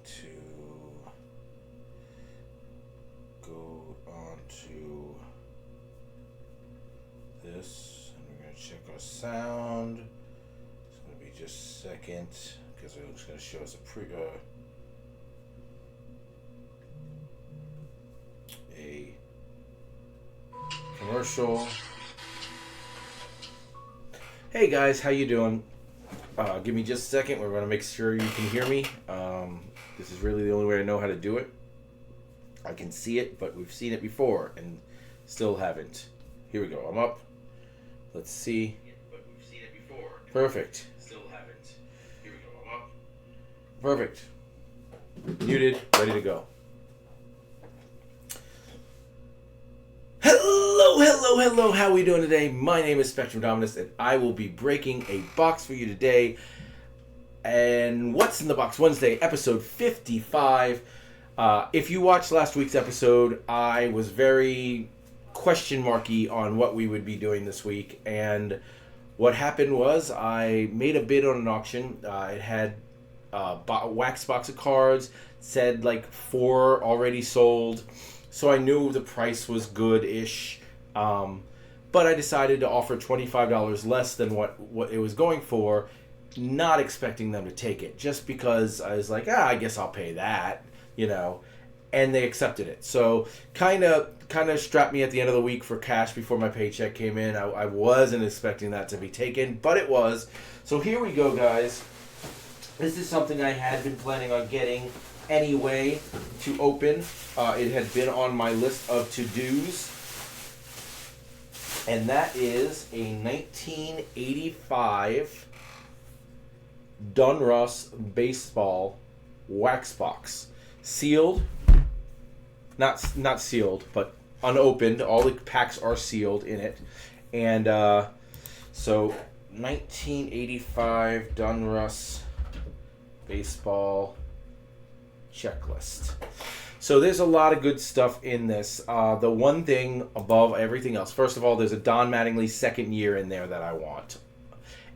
to go on to this, and we're going to check our sound. It's going to be just a second because it's going to show us a commercial. Hey guys, how you doing? Give me just a second. We're going to make sure you can hear me. This is really the only way I know how to do it. I can see it, but we've seen it before and still haven't. Here we go. I'm up. Let's see. But we've seen it before. Perfect. Still haven't. Here we go. I'm up. Perfect. Muted. Ready to go. Hello. How are we doing today? My name is Spectrum Dominus, and I will be breaking a box for you today. And what's in the box? Wednesday, episode 55. If you watched last week's episode, I was very question marky on what we would be doing this week. And what happened was I made a bid on an auction. It had a wax box of cards, said like 4 already sold. So I knew the price was good-ish. But I decided to offer $25 less than what it was going for, not expecting them to take it. Just because I was like, I guess I'll pay that, And they accepted it. So kind of strapped me at the end of the week for cash before my paycheck came in. I wasn't expecting that to be taken, but it was. So here we go, guys. This is something I had been planning on getting anyway to open. It had been on my list of to-dos. And that is a 1985 Donruss baseball wax box. Sealed. Not sealed, but unopened. All the packs are sealed in it. And so 1985 Donruss baseball checklist. So there's a lot of good stuff in this. The one thing above everything else, first of all, there's a Don Mattingly second year in there that I want.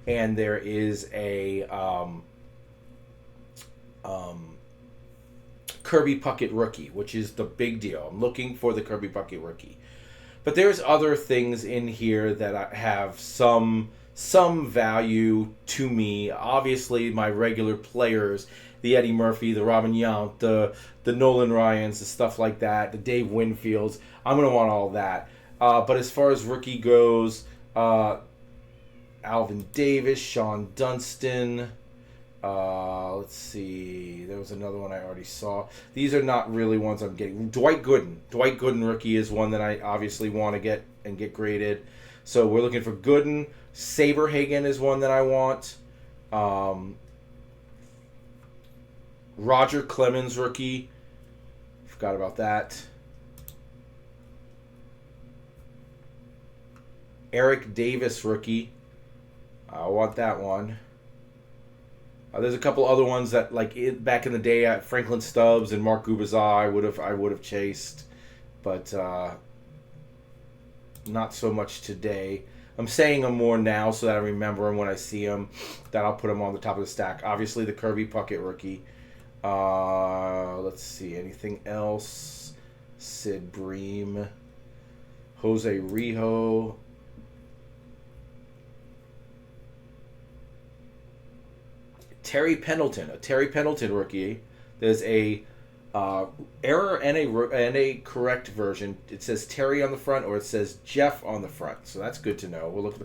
And there is a Kirby Puckett rookie, which is the big deal. I'm looking for the Kirby Puckett rookie. But there's other things in here that have some value to me. Obviously, my regular players, the Eddie Murphy, the Robin Yount, the Nolan Ryans, the stuff like that, the Dave Winfields. I'm going to want all that. But as far as rookie goes, Alvin Davis, Sean Dunston. Let's see. There was another one I already saw. These are not really ones I'm getting. Dwight Gooden. Dwight Gooden rookie is one that I obviously want to get and get graded. So we're looking for Gooden. Saberhagen is one that I want. Roger Clemens rookie. Forgot about that. Eric Davis rookie. I want that one. There's a couple other ones that, back in the day, Franklin Stubbs and Mark Gubazar, I would have chased, but not so much today. I'm saying them more now so that I remember them when I see them, that I'll put them on the top of the stack. Obviously, the Kirby Puckett rookie. Let's see, anything else? Sid Bream, Jose Rijo. Terry Pendleton, a Terry Pendleton rookie. There's a error and a correct version. It says Terry on the front, or it says Jeff on the front. So that's good to know. We'll look.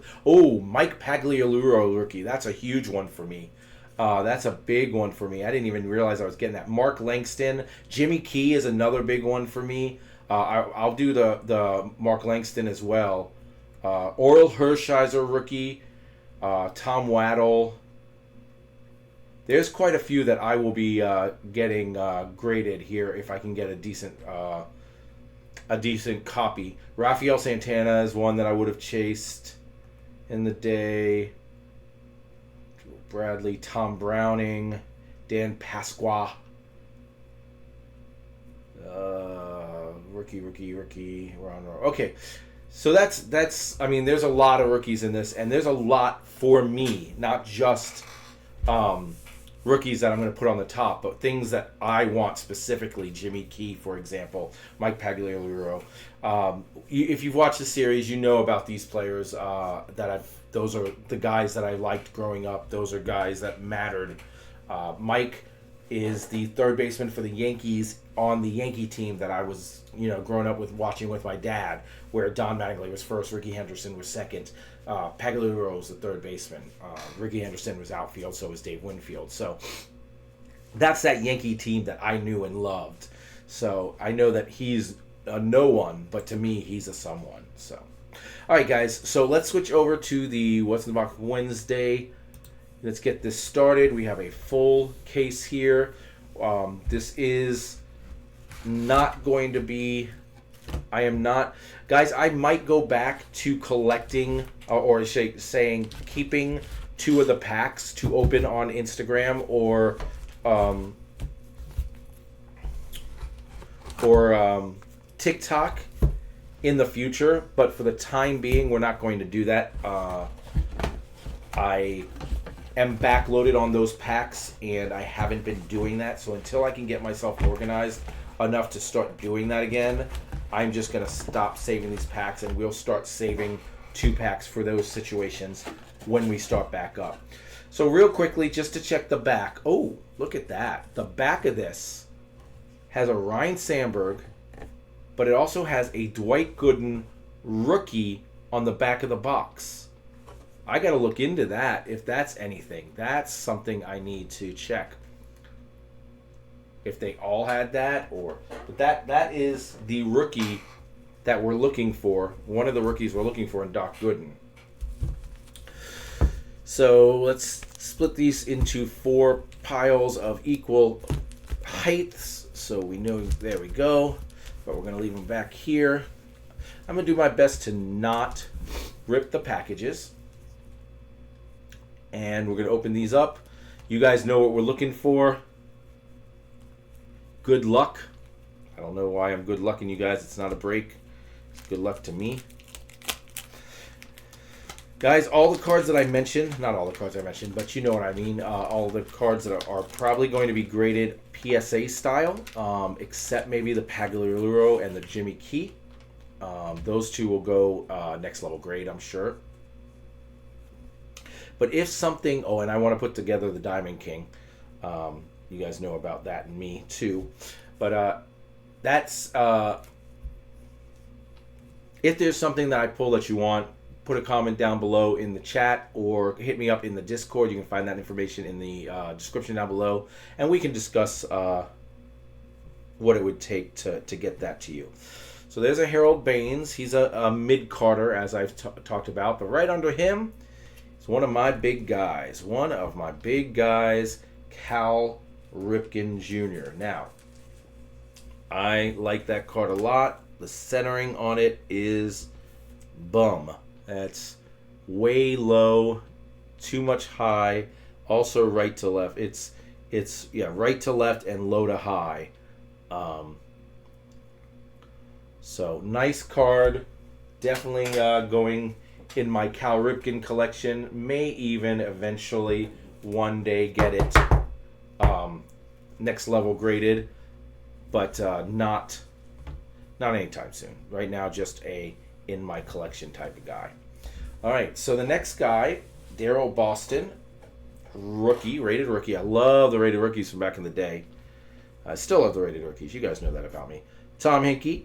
Mike Pagliarulo rookie. That's a huge one for me. That's a big one for me. I didn't even realize I was getting that. Mark Langston, Jimmy Key is another big one for me. I'll do the Mark Langston as well. Orel Hershiser rookie. Tom Waddle. There's quite a few that I will be getting graded here if I can get a decent copy. Rafael Santana is one that I would have chased in the day. Bradley, Tom Browning, Dan Pasqua. Rookie. Okay, so that's. I mean, there's a lot of rookies in this, and there's a lot for me, not just rookies that I'm going to put on the top, but things that I want specifically. Jimmy Key, for example, Mike Pagliarulo. If you've watched the series, you know about these players those are the guys that I liked growing up. Those are guys that mattered. Mike is the third baseman for the Yankees on the Yankee team that I was, growing up watching with my dad, where Don Mattingly was first, Ricky Henderson was second, Pagliarulo was the third baseman, Ricky Henderson was outfield, so was Dave Winfield. So that's that Yankee team that I knew and loved. So I know that he's a no one, but to me, he's a someone. So, all right, guys. So let's switch over to the What's in the Box Wednesday. Let's get this started. We have a full case here. This is not going to be... I am not... Guys, I might go back to collecting, or saying keeping 2 of the packs to open on Instagram or TikTok in the future. But for the time being, we're not going to do that. I am backloaded on those packs, and I haven't been doing that. So until I can get myself organized enough to start doing that again, I'm just going to stop saving these packs, and we'll start saving 2 packs for those situations when we start back up. So real quickly, just to check the back. Oh, look at that. The back of this has a Ryan Sandberg, but it also has a Dwight Gooden rookie on the back of the box. I got to look into that if that's anything. That's something I need to check. If they all had that, but that is the rookie that we're looking for. One of the rookies we're looking for in Doc Gooden. So let's split these into 4 piles of equal heights. So we know, there we go. But we're going to leave them back here. I'm going to do my best to not rip the packages. And we're going to open these up. You guys know what we're looking for. Good luck. I don't know why I'm good lucking you guys. It's not a break. It's good luck to me. Guys, all the cards that I mentioned, not all the cards I mentioned, but you know what I mean. All the cards that are probably going to be graded PSA style, except maybe the Pagliarulo and the Jimmy Key. Those 2 will go next level grade, I'm sure. But if something... Oh, and I want to put together the Diamond King. You guys know about that and me, too. But that's... if there's something that I pull that you want, put a comment down below in the chat or hit me up in the Discord. You can find that information in the description down below. And we can discuss what it would take to get that to you. So there's a Harold Baines. He's a mid-carder, as I've talked about. But right under him... one of my big guys. Cal Ripken Jr. Now, I like that card a lot. The centering on it is bum. That's way low, too much high. Also right to left. It's right to left and low to high. So nice card. Definitely going in my Cal Ripken collection. May even eventually one day get it next level graded, but not anytime soon. Right now, just a in my collection type of guy. All right, so the next guy, Daryl Boston, rookie, rated rookie. I love the rated rookies from back in the day. I still love the rated rookies. You guys know that about me. Tom Hinkie.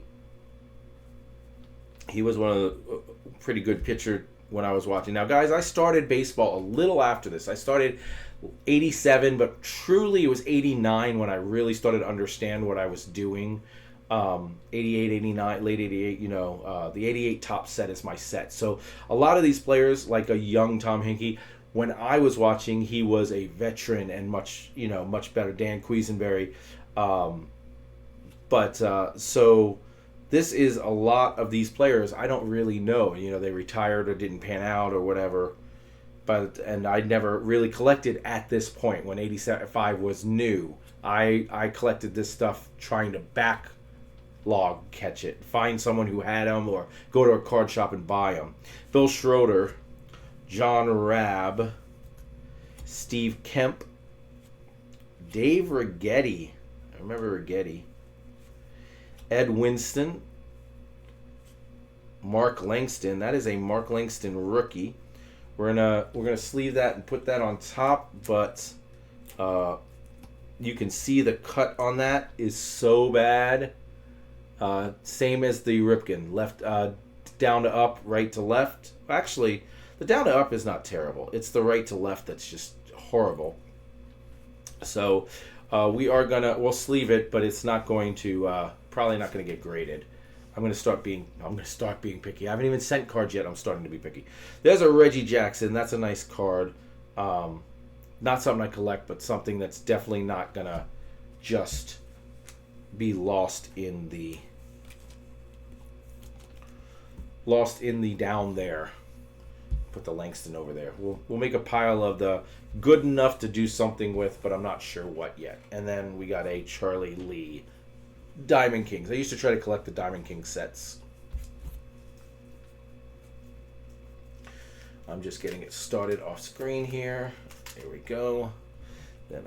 He was one of the pretty good pitcher when I was watching. Now, guys, I started baseball a little after this. I started 87, but truly it was 89 when I really started to understand what I was doing. 88, 89, late 88, the 88 top set is my set. So a lot of these players, like a young Tom Hinkie, when I was watching, he was a veteran and much better. Dan Quisenberry. So this is a lot of these players I don't really know. They retired or didn't pan out or whatever. And I never really collected at this point when 85 was new. I collected this stuff trying to backlog catch it, find someone who had them, or go to a card shop and buy them. Bill Schroeder, John Rabb, Steve Kemp, Dave Righetti. I remember Righetti. Ed Winston. Mark Langston. That is a Mark Langston rookie. We're gonna sleeve that and put that on top, but you can see the cut on that is so bad. Same as the Ripken, left down to up, right to left. Actually, the down to up is not terrible. It's the right to left that's just horrible. So we'll sleeve it, but it's not going to probably not going to get graded. I'm gonna start being picky. I haven't even sent cards yet. I'm starting to be picky. There's a Reggie Jackson. That's a nice card. Not something I collect, but something that's definitely not gonna just be lost in the down there. Put the Langston over there. We'll make a pile of the good enough to do something with, but I'm not sure what yet. And then we got a Charlie Lee. Diamond Kings. I used to try to collect the Diamond King sets. I'm just getting it started off screen here. There we go. Then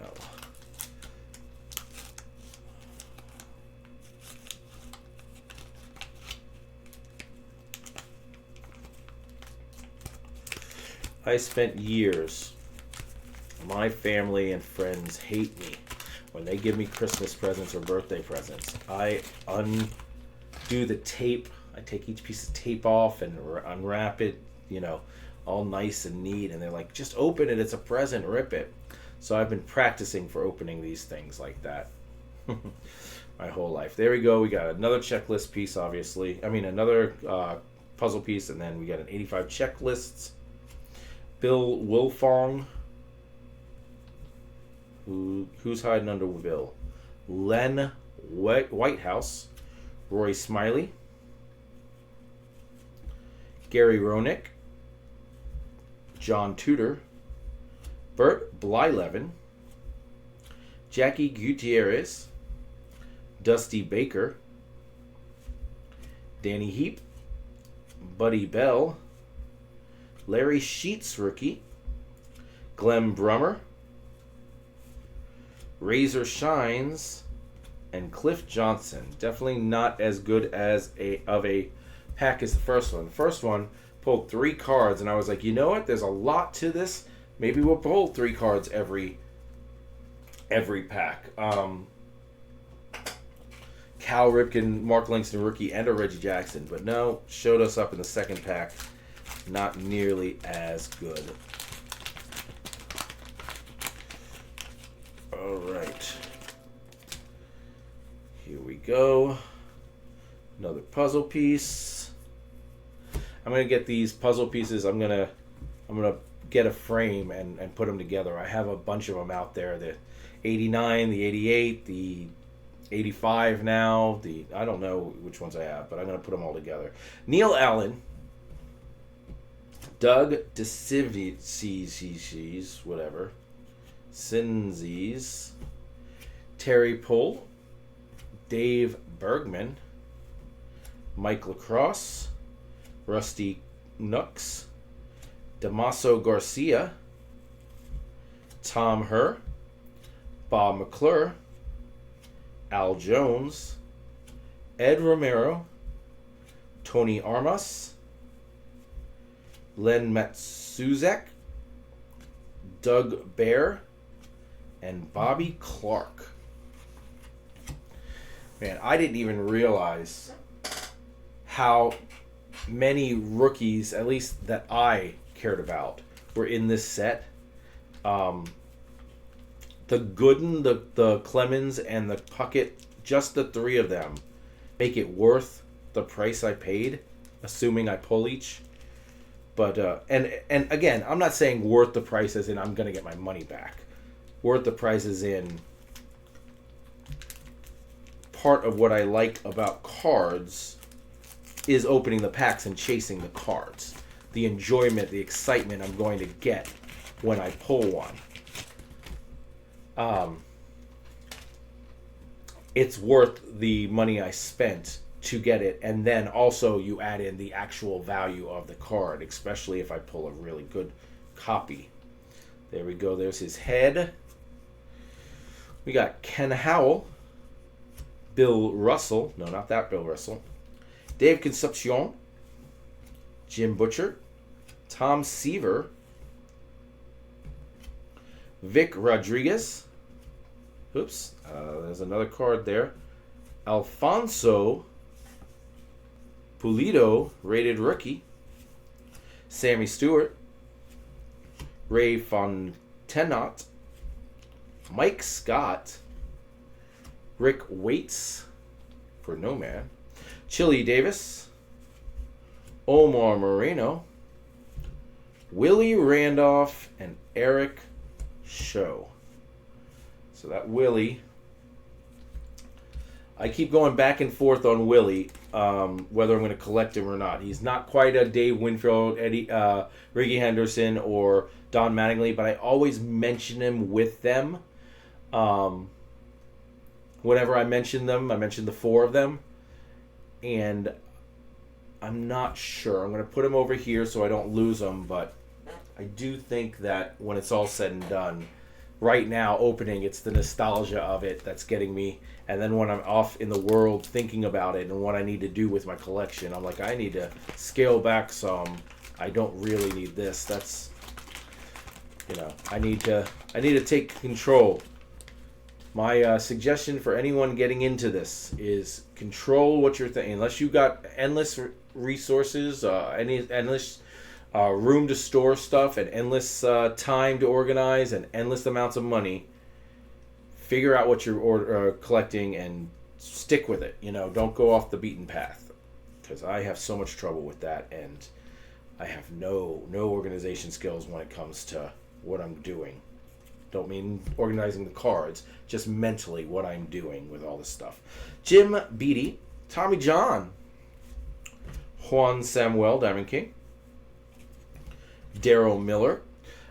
I spent years. My family and friends hate me when they give me Christmas presents or birthday presents. I undo the tape. I take each piece of tape off and unwrap it, all nice and neat. And they're like, just open it. It's a present. Rip it. So I've been practicing for opening these things like that my whole life. There we go. We got another checklist piece, obviously. Another puzzle piece. And then we got an 85 checklists. Bill Wilfong. Who's hiding under Bill? Len Whitehouse, Roy Smiley, Gary Roenick, John Tudor, Bert Blyleven, Jackie Gutierrez, Dusty Baker, Danny Heap, Buddy Bell, Larry Sheets rookie, Glenn Brummer, Razor Shines, and Cliff Johnson. Definitely not as good as a pack as the first one. The first one pulled 3 cards, and I was like, you know what? There's a lot to this. Maybe we'll pull 3 cards every pack. Cal Ripken, Mark Langston rookie, and a Reggie Jackson. But no, showed us up in the second pack. Not nearly as good. Alright. Here we go. Another puzzle piece. I'm gonna get these puzzle pieces. I'm gonna get a frame and put them together. I have a bunch of them out there. The 89, the 88, the 85 now. I don't know which ones I have, but I'm gonna put them all together. Neil Allen, Doug DeCivici's, whatever, Sinzies, Terry Pohl, Dave Bergman, Mike Lacrosse, Rusty Nooks, Damaso Garcia, Tom Herr, Bob McClure, Al Jones, Ed Romero, Tony Armas, Len Matsuzek, Doug Bear, and Bobby Clark. Man, I didn't even realize how many rookies, at least that I cared about, were in this set. The Gooden, the Clemens, and the Puckett, just the 3 of them, make it worth the price I paid, assuming I pull each. But and again, I'm not saying worth the price as in I'm gonna get my money back. Worth the price as in part of what I like about cards is opening the packs and chasing the cards. The enjoyment, the excitement I'm going to get when I pull one. It's worth the money I spent to get it, and then also you add in the actual value of the card, especially if I pull a really good copy. There we go. There's his head. We got Ken Howell, Bill Russell. No, not that Bill Russell. Dave Concepcion, Jim Butcher, Tom Seaver, Vic Rodriguez. Oops, there's another card there. Alfonso Pulido, rated rookie. Sammy Stewart, Ray Fontenot, Mike Scott, Rick Waits for No Man, Chili Davis, Omar Moreno, Willie Randolph, and Eric Show. So that Willie, I keep going back and forth on Willie, whether I'm going to collect him or not. He's not quite a Dave Winfield, Ricky Henderson, or Don Mattingly, but I always mention him with them. Whenever I mention them, I mention the four of them. And I'm not sure. I'm going to put him over here so I don't lose him, but I do think that when it's all said and done, right now, opening, it's the nostalgia of it that's getting me. And then when I'm off in the world thinking about it and what I need to do with my collection, I'm like, I need to scale back some. I don't really need this. That's, I need to take control. My suggestion for anyone getting into this is control what you're thinking. Unless you got endless resources, endless room to store stuff, and endless time to organize, and endless amounts of money, figure out what you're collecting and stick with it. Don't go off the beaten path, because I have so much trouble with that, and I have no organization skills when it comes to what I'm doing. Don't mean organizing the cards, just mentally what I'm doing with all this stuff. Jim Beattie, Tommy John, Juan Samuel, Diamond King, Daryl Miller.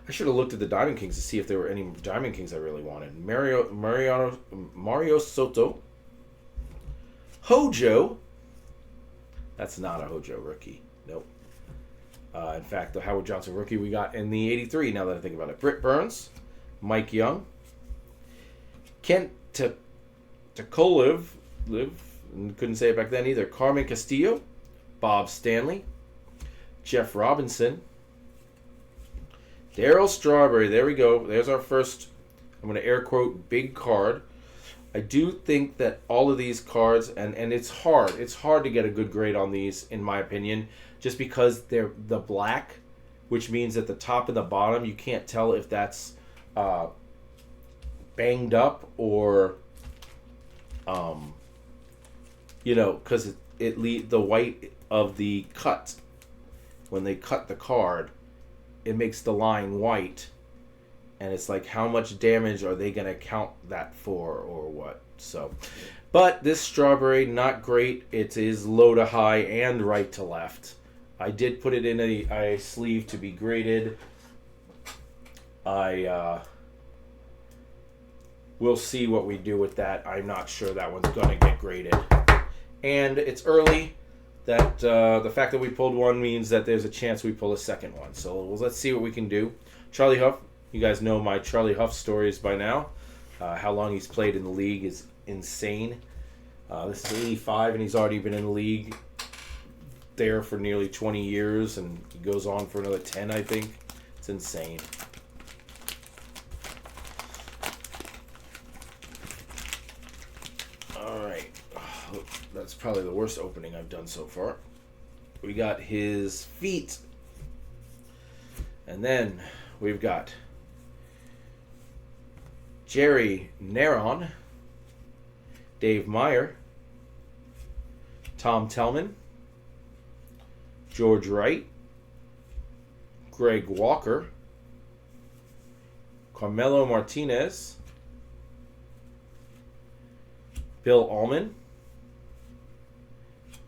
I should have looked at the Diamond Kings to see if there were any Diamond Kings I really wanted. Mario Soto, Hojo. That's not a Hojo rookie. Nope. In fact, the Howard Johnson rookie we got in the 83, now that I think about it. Britt Burns, Mike Young, Kent Tukolev, couldn't say it back then either. Carmen Castillo, Bob Stanley, Jeff Robinson, Darryl Strawberry. There we go. There's our first, I'm going to air quote, big card. I do think that all of these cards, and it's hard. It's hard to get a good grade on these, in my opinion, just because they're the black, which means at the top and the bottom, you can't tell if that's banged up or, because the white of the cut, when they cut the card, it makes the line white, and it's like, how much damage are they going to count that for, or what? So, but this Strawberry, not great. It is low to high and right to left. I did put it in a sleeve to be graded. We'll see what we do with that. I'm not sure that one's going to get graded. And it's early. That the fact that we pulled one means that there's a chance we pull a second one. So let's see what we can do. Charlie Huff. You guys know my Charlie Huff stories by now. How long he's played in the league is insane. This is 85, and he's already been in the league there for nearly 20 years, and he goes on for another 10, I think. It's insane. Alright. That's probably the worst opening I've done so far. We got his feet. And then we've got Jerry Naron, Dave Meyer, Tom Tellman, George Wright, Greg Walker, Carmelo Martinez, Bill Allman,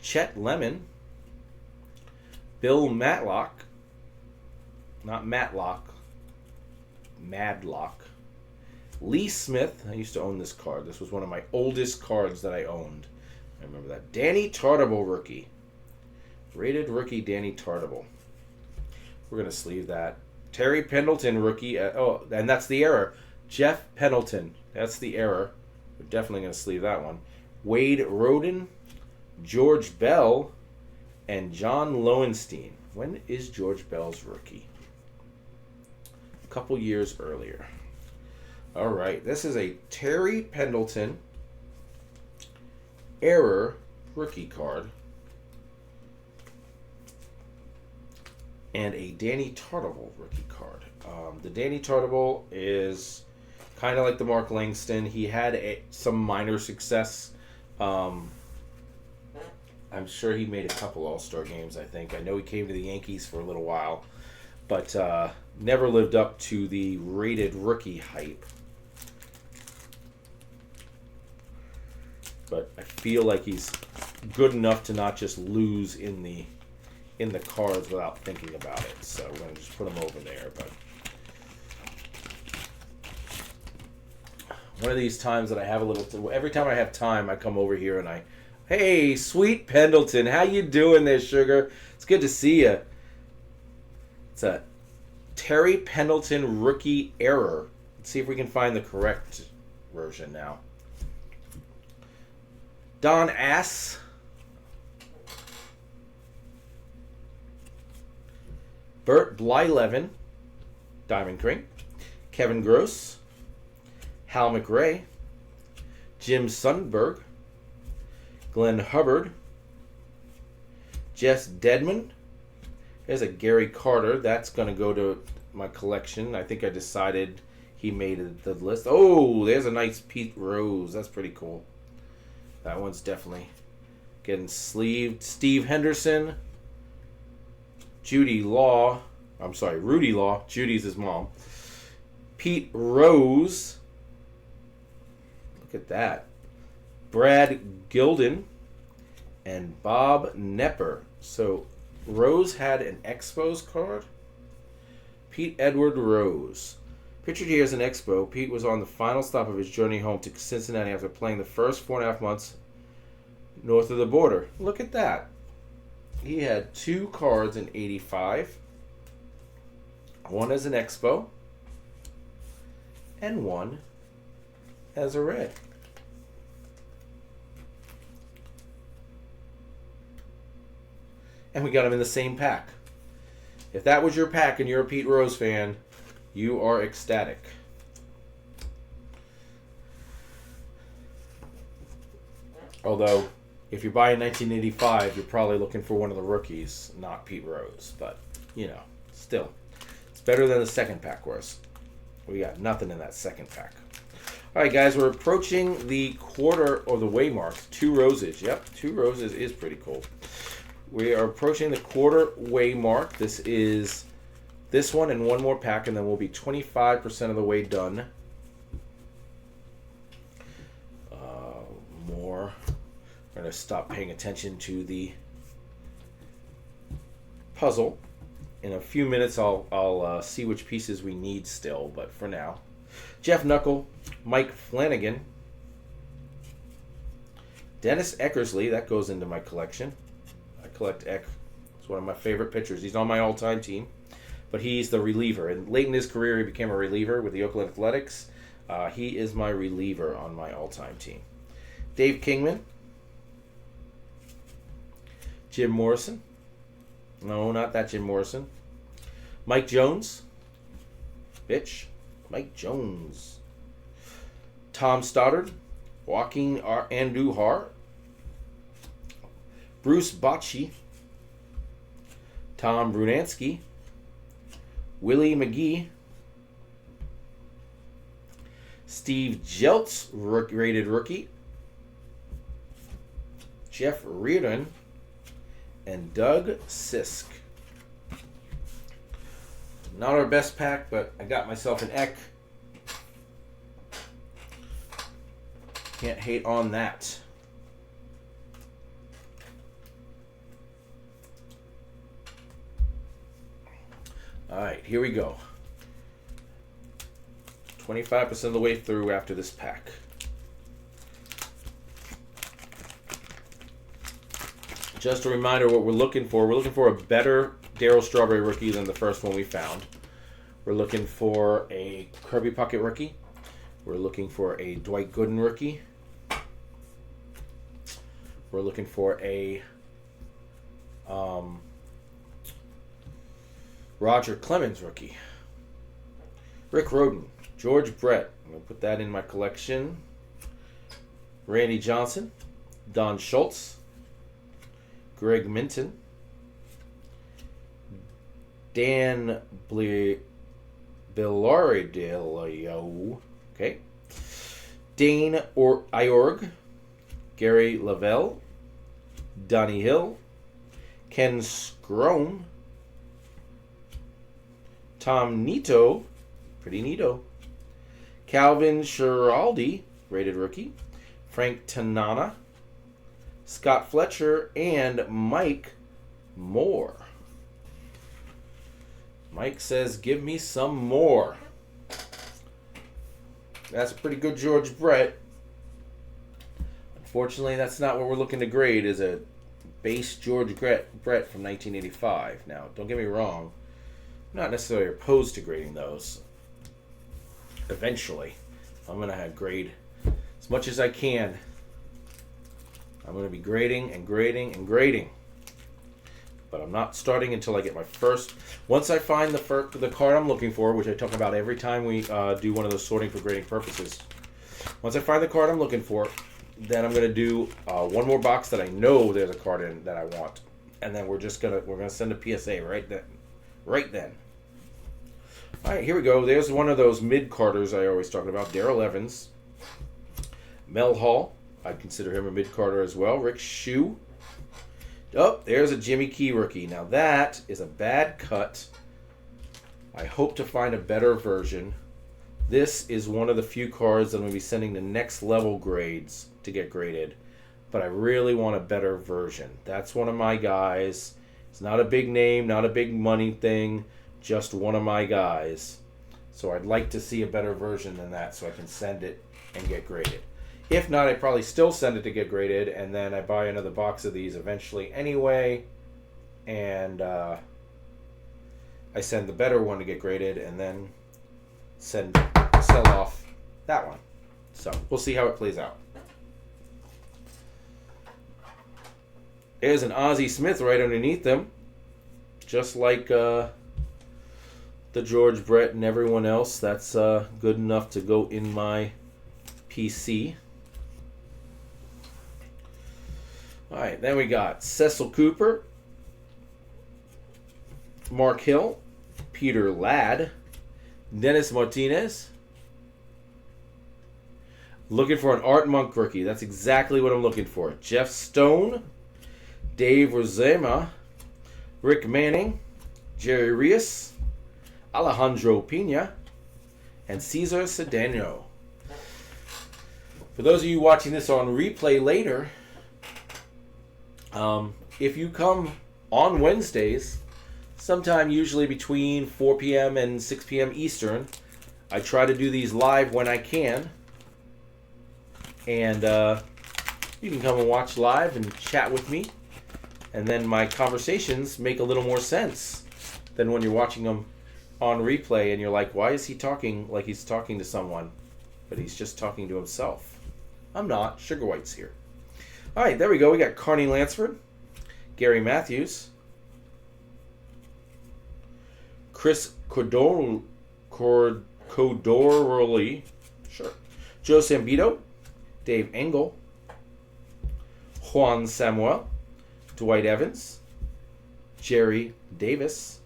Chet Lemon, Bill Matlock, not Matlock, Madlock, Lee Smith. I used to own this card. This was one of my oldest cards that I owned. I remember that. Danny Tartable rookie. Rated rookie Danny Tartable. We're going to sleeve that. Terry Pendleton rookie. And that's the error. Jeff Pendleton. That's the error. We're definitely going to sleeve that one. Wade Roden, George Bell, and John Lowenstein. When is George Bell's rookie? A couple years earlier. All right. This is a Terry Pendleton error rookie card. And a Danny Tartabull rookie card. The Danny Tartabull is kind of like the Mark Langston. He had some minor success. I'm sure he made a couple All-Star games, I think. I know he came to the Yankees for a little while. But never lived up to the rated rookie hype. But I feel like he's good enough to not just lose in the cards without thinking about it. So we're going to just put him over there. But one of these times that I have a little... Every time I have time, I come over here and Hey, sweet Pendleton. How you doing there, sugar? It's good to see you. It's a Terry Pendleton rookie error. Let's see if we can find the correct version now. Don Ass. Bert Blyleven, Diamond Ring. Kevin Gross. Hal McRae. Jim Sundberg. Glenn Hubbard. Jess Dedman. There's a Gary Carter. That's going to go to my collection. I think I decided he made the list. Oh, there's a nice Pete Rose. That's pretty cool. That one's definitely getting sleeved. Steve Henderson. Rudy Law. Judy's his mom. Pete Rose. Look at that. Brad Gilden. And Bob Nepper. So, Rose had an Expos card. Pete Edward Rose. Pictured here as an Expo, Pete was on the final stop of his journey home to Cincinnati after playing the first 4.5 months north of the border. Look at that. He had 2 cards in 85. One as an Expo. And one as a red. And we got them in the same pack. If that was your pack and you're a Pete Rose fan, you are ecstatic. Although, if you're buying 1985, you're probably looking for one of the rookies, not Pete Rose. But, still. It's better than the second pack was. We got nothing in that second pack. All right, guys, we're approaching the quarter or the way mark. 2 roses. Yep, 2 roses is pretty cool. We are approaching the quarter way mark. This is this one and one more pack, and then we'll be 25% of the way done. More. I'm going to stop paying attention to the puzzle. In a few minutes, I'll see which pieces we need still, but for now. Jeff Knuckle, Mike Flanagan, Dennis Eckersley, that goes into my collection. I collect Eck. It's one of my favorite pitchers. He's on my all-time team, but he's the reliever. And late in his career, he became a reliever with the Oakland Athletics. He is my reliever on my all-time team. Dave Kingman, Jim Morrison. No, not that Jim Morrison. Mike Jones. Mike Jones. Tom Stoddard. Joaquin Andujar. Bruce Bochy. Tom Brunansky. Willie McGee. Steve Jeltz, rated rookie. Jeff Reardon. And Doug Sisk. Not our best pack, but I got myself an Eck. Can't hate on that. Alright, here we go. 25% of the way through after this pack. Just a reminder what we're looking for. We're looking for a better Darryl Strawberry rookie than the first one we found. We're looking for a Kirby Puckett rookie. We're looking for a Dwight Gooden rookie. We're looking for a Roger Clemens rookie. Rick Roden, George Brett. I'm going to put that in my collection. Randy Johnson, Don Schultz, Greg Minton, Dan Bilario, okay, Dane Iorg, Gary Lavelle, Donnie Hill, Ken Scrome, Tom Nito, pretty neato, Calvin Schiraldi, rated rookie, Frank Tanana, Scott Fletcher, and Mike Moore. Mike says, give me some more. That's a pretty good George Brett. Unfortunately, that's not what we're looking to grade, is a base George Brett from 1985. Now, don't get me wrong. I'm not necessarily opposed to grading those. Eventually, I'm going to grade as much as I can. I'm going to be grading and grading and grading. But I'm not starting until I get my first. Once I find the card I'm looking for, which I talk about every time we do one of those sorting for grading purposes. Once I find the card I'm looking for, then I'm going to do one more box that I know there's a card in that I want, and then we're gonna send a PSA right then. All right, here we go. There's one of those mid-carders I always talk about. Darrell Evans, Mel Hall. I'd consider him a mid-carder as well. Rick Shue. Oh, there's a Jimmy Key rookie. Now that is a bad cut. I hope to find a better version. This is one of the few cards that I'm going to be sending to next level grades to get graded. But I really want a better version. That's one of my guys. It's not a big name, not a big money thing. Just one of my guys. So I'd like to see a better version than that so I can send it and get graded. If not, I'd probably still send it to get graded, and then I buy another box of these eventually anyway, and I send the better one to get graded, and then sell off that one. So we'll see how it plays out. There's an Ozzie Smith right underneath them, just like the George Brett and everyone else. That's good enough to go in my PC. All right, then we got Cecil Cooper, Mark Hill, Peter Ladd, Dennis Martinez. Looking for an Art Monk rookie. That's exactly what I'm looking for. Jeff Stone, Dave Rosema, Rick Manning, Jerry Rios, Alejandro Pena, and Cesar Cedeno. For those of you watching this on replay later, if you come on Wednesdays, sometime usually between 4 p.m. and 6 p.m. Eastern, I try to do these live when I can. And you can come and watch live and chat with me. And then my conversations make a little more sense than when you're watching them on replay and you're like, why is he talking like he's talking to someone? But he's just talking to himself. I'm not. Sugar White's here. All right, there we go. We got Carney Lansford, Gary Matthews, Chris Codoroli, sure, Joe Sambito, Dave Engel, Juan Samuel, Dwight Evans, Jerry Davis,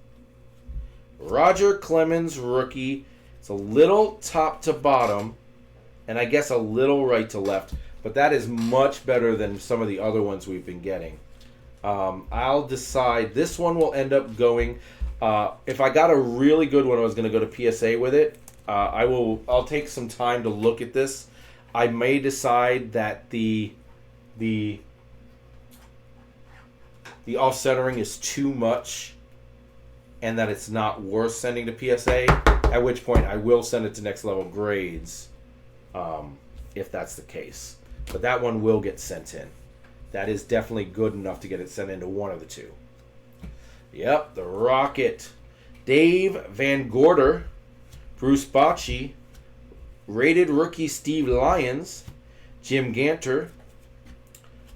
Roger Clemens rookie. It's a little top to bottom, and I guess a little right to left. But that is much better than some of the other ones we've been getting. I'll decide. This one will end up going. If I got a really good one, I was going to go to PSA with it. I'll take some time to look at this. I may decide that the off-centering is too much, and that it's not worth sending to PSA. At which point, I will send it to next level grades, if that's the case. But that one will get sent in. That is definitely good enough to get it sent into one of the two. Yep, the Rocket. Dave Van Gorder, Bruce Bocci, Rated rookie Steve Lyons, Jim Ganter,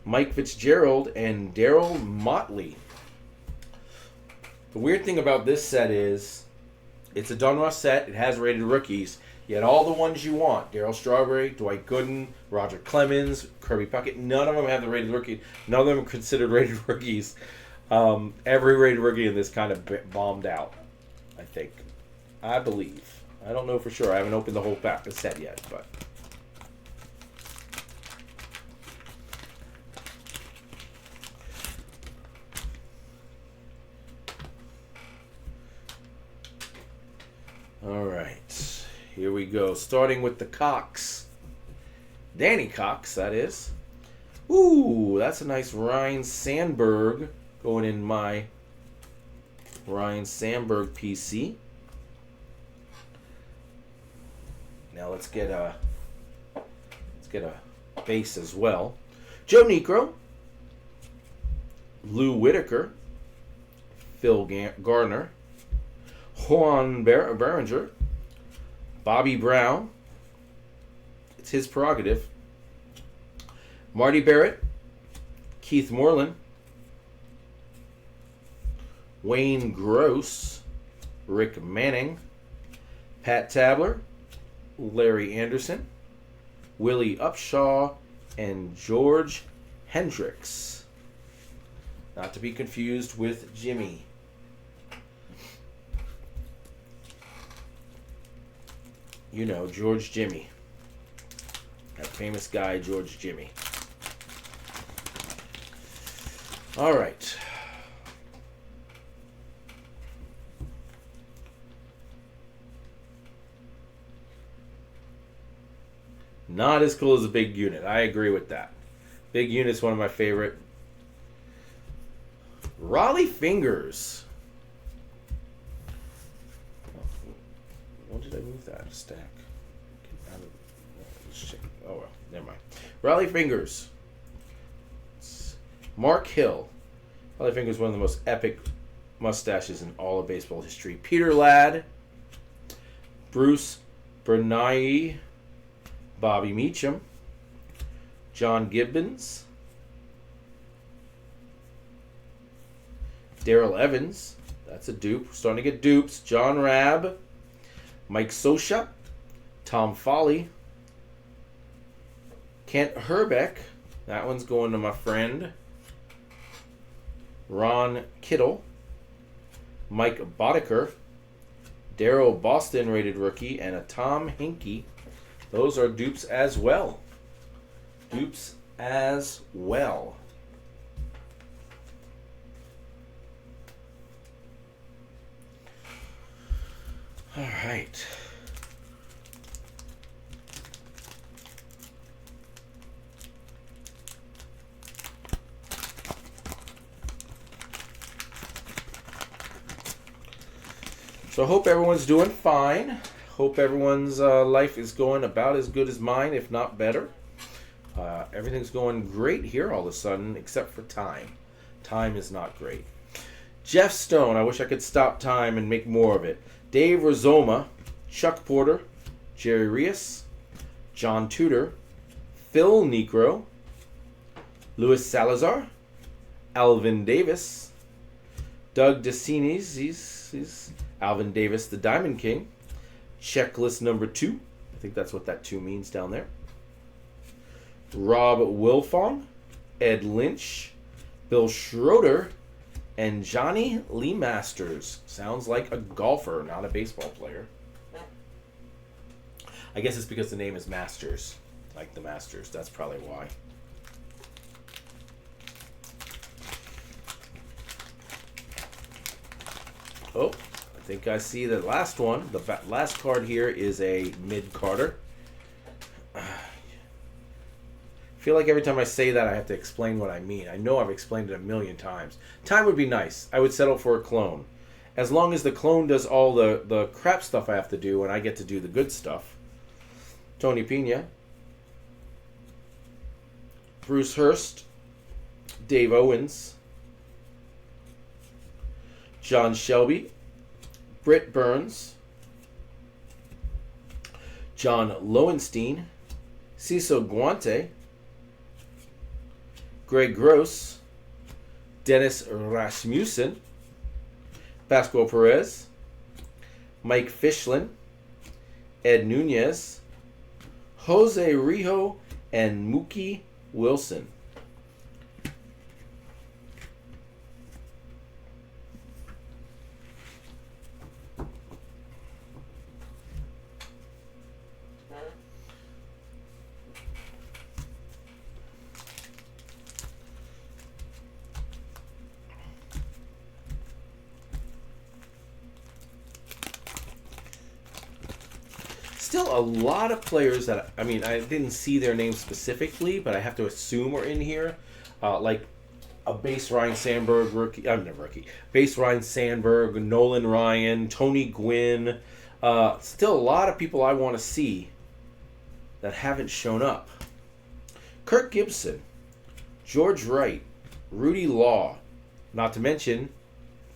Mike Fitzgerald, and Daryl Motley. The weird thing about this set is it's a Donruss set. It has rated rookies. You had all the ones you want. Darryl Strawberry, Dwight Gooden, Roger Clemens, Kirby Puckett. None of them have the rated rookie. None of them are considered rated rookies. Every rated rookie in this kind of bombed out, I think. I believe. I don't know for sure. I haven't opened the whole pack of set yet, but... Alright, here we go. Starting with the Cox. Danny Cox, that is. Ooh, that's a nice Ryan Sandberg going in my Ryan Sandberg PC. Now let's get a base as well. Joe Niekro, Lou Whitaker, Phil Garner, Juan Berenger, Bobby Brown, it's his prerogative, Marty Barrett, Keith Moreland, Wayne Gross, Rick Manning, Pat Tabler, Larry Anderson, Willie Upshaw, and George Hendricks. Not to be confused with Jimmy. You know, George Jimmy. That famous guy, George Jimmy. All right. Not as cool as a big unit. I agree with that. Big unit's one of my favorite. Raleigh Fingers. When did I move that stack? Let's check. Oh well, never mind. Raleigh Fingers. Mark Hill. Raleigh Fingers is one of the most epic mustaches in all of baseball history. Peter Ladd. Bruce Bernay. Bobby Meacham. John Gibbons. Darrell Evans. That's a dupe. We're starting to get dupes. John Rabb. Mike Scioscia, Tom Foley, Kent Herbeck, that one's going to my friend, Ron Kittle, Mike Boddicker, Darryl Boston rated rookie, and a Tom Hinkie. Those are dupes as well. Dupes as well. All right. So I hope everyone's doing fine. Hope everyone's life is going about as good as mine, if not better. Everything's going great here all of a sudden, except for time. Time is not great. Jeff Stone. I wish I could stop time and make more of it. Dave Rizoma, Chuck Porter, Jerry Rios, John Tudor, Phil Niekro, Luis Salazar, Alvin Davis, Doug DeCines, he's Alvin Davis, the Diamond King, checklist number 2, I think that's what that 2 means down there, Rob Wilfong, Ed Lynch, Bill Schroeder, and Johnny Lee Masters. Sounds like a golfer, not a baseball player. I guess it's because the name is Masters. Like the Masters. That's probably why. Oh, I think I see the last one. The last card here is a mid-carder. I feel like every time I say that I have to explain what I mean. I know I've explained it a million times. Time would be nice. I would settle for a clone. As long as the clone does all the crap stuff I have to do and I get to do the good stuff. Tony Pena. Bruce Hurst. Dave Owens. John Shelby. Britt Burns. John Lowenstein, Cecil Guante, Greg Gross, Dennis Rasmussen, Pascual Perez, Mike Fishlin, Ed Nunez, Jose Rijo, and Mookie Wilson. Still a lot of players that, I mean, I didn't see their names specifically, but I have to assume are in here. Like a base Ryan Sandberg rookie. I'm never rookie. Base Ryan Sandberg, Nolan Ryan, Tony Gwynn. Still a lot of people I want to see that haven't shown up. Kirk Gibson, George Wright, Rudy Law, not to mention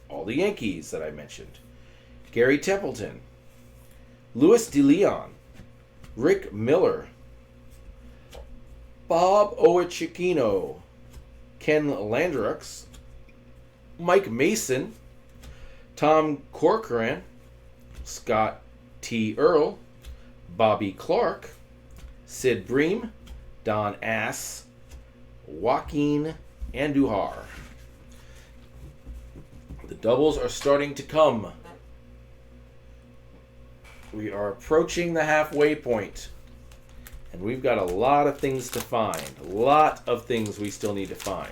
all the Yankees that I mentioned. Gary Templeton, Louis DeLeon, Rick Miller, Bob Ochiquino, Ken Landrux, Mike Mason, Tom Corcoran, Scott T. Earl, Bobby Clark, Sid Bream, Don Ass, Joaquin Andujar. The doubles are starting to come. We are approaching the halfway point, and we've got a lot of things to find. A lot of things we still need to find.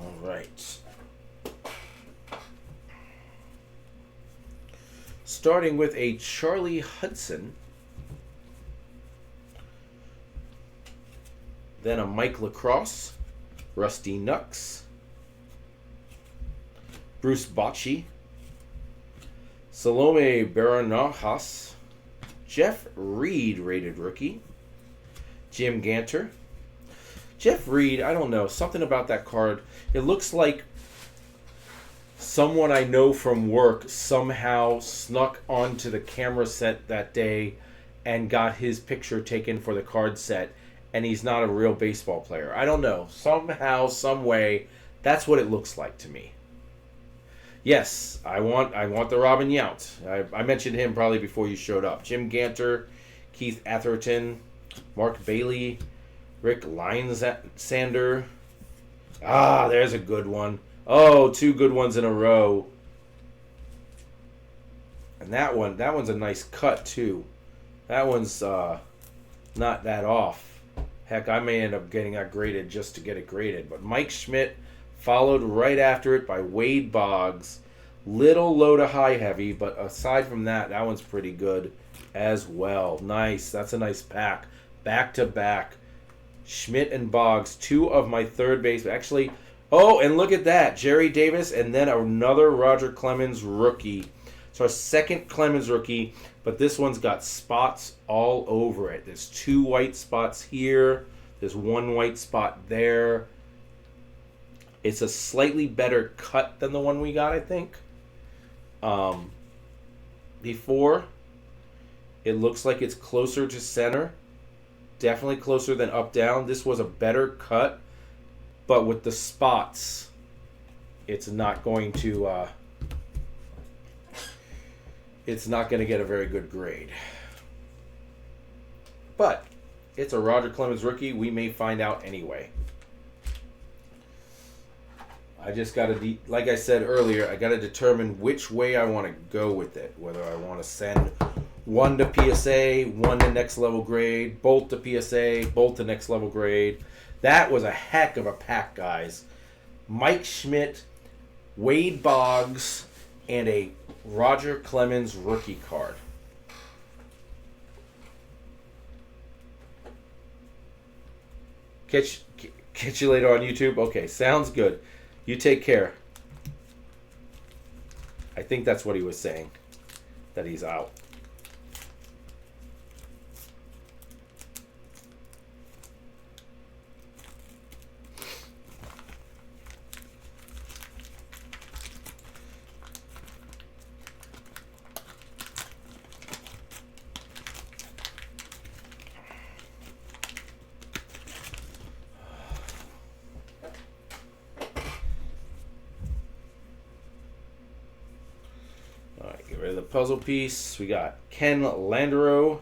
All right. Starting with a Charlie Hudson. Then a Mike Lacrosse, Rusty Nux, Bruce Bocci, Salome Barajas, Jeff Reed, rated rookie, Jim Ganter. Jeff Reed, I don't know, something about that card. It looks like someone I know from work somehow snuck onto the camera set that day and got his picture taken for the card set. And he's not a real baseball player. I don't know. Somehow, some way, that's what it looks like to me. Yes, I want the Robin Yount. I mentioned him probably before you showed up. Jim Ganter, Keith Atherton, Mark Bailey, Rick Linesander. Ah, there's a good one. Oh, two good ones in a row. And that one's a nice cut too. That one's not that off. Heck, I may end up getting that graded just to get it graded. But Mike Schmidt followed right after it by Wade Boggs. Little low to high heavy, but aside from that, that one's pretty good as well. Nice. That's a nice pack. Back to back. Schmidt and Boggs, two of my third base. Actually, oh, and look at that. Jerry Davis and then another Roger Clemens rookie. So our second Clemens rookie, but this one's got spots all over it. There's two white spots here. There's one white spot there. It's a slightly better cut than the one we got, I think. Before, it looks like it's closer to center. Definitely closer than up-down. This was a better cut, but with the spots, it's not going to... it's not going to get a very good grade. But it's a Roger Clemens rookie. We may find out anyway. I just got to, like I said earlier, I got to determine which way I want to go with it. Whether I want to send one to PSA, one to next level grade, both to PSA, both to next level grade. That was a heck of a pack, guys. Mike Schmidt, Wade Boggs, and a Roger Clemens rookie card. Catch you later on YouTube? Okay, sounds good. You take care. I think that's what he was saying, that he's out. the puzzle piece. We got Ken Landero,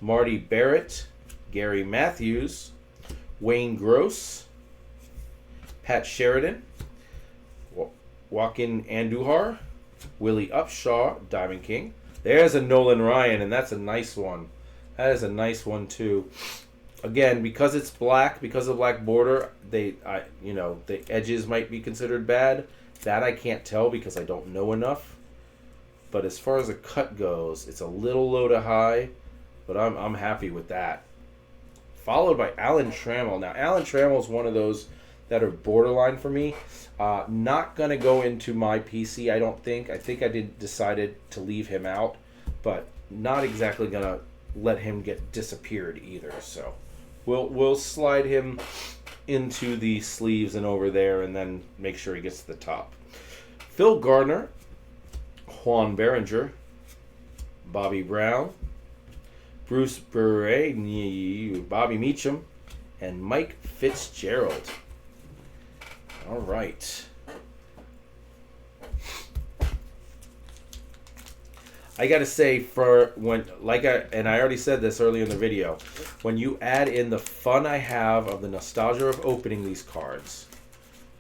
Marty Barrett, Gary Matthews, Wayne Gross, Pat Sheridan, Joaquin Andujar, Willie Upshaw, Diamond King. There's a Nolan Ryan, and that's a nice one. That is a nice one too. Again, because it's black, because of the black border, the edges might be considered bad. That I can't tell because I don't know enough. But as far as the cut goes, it's a little low to high, but I'm happy with that. Followed by Alan Trammell. Now, Alan Trammell is one of those that are borderline for me. Not going to go into my PC, I don't think. I think I decided to leave him out, but not exactly going to let him get disappeared either. So we'll slide him into the sleeves and over there and then make sure he gets to the top. Phil Gardner, Juan Berenger, Bobby Brown, Bruce Bure, Bobby Meacham, and Mike Fitzgerald. All right. I gotta say, I already said this earlier in the video, when you add in the fun I have of the nostalgia of opening these cards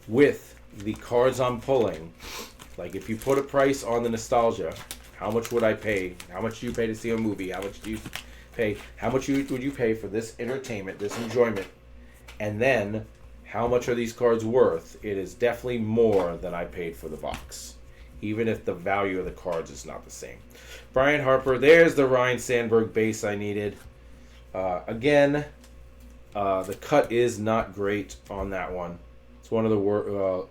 with the cards I'm pulling, like if you put a price on the nostalgia, how much would I pay? How much do you pay to see a movie? How much do you pay? How much would you pay for this entertainment, this enjoyment? And then, how much are these cards worth? It is definitely more than I paid for the box, even if the value of the cards is not the same. Brian Harper, there's the Ryan Sandberg base I needed. Again, the cut is not great on that one. It's one of the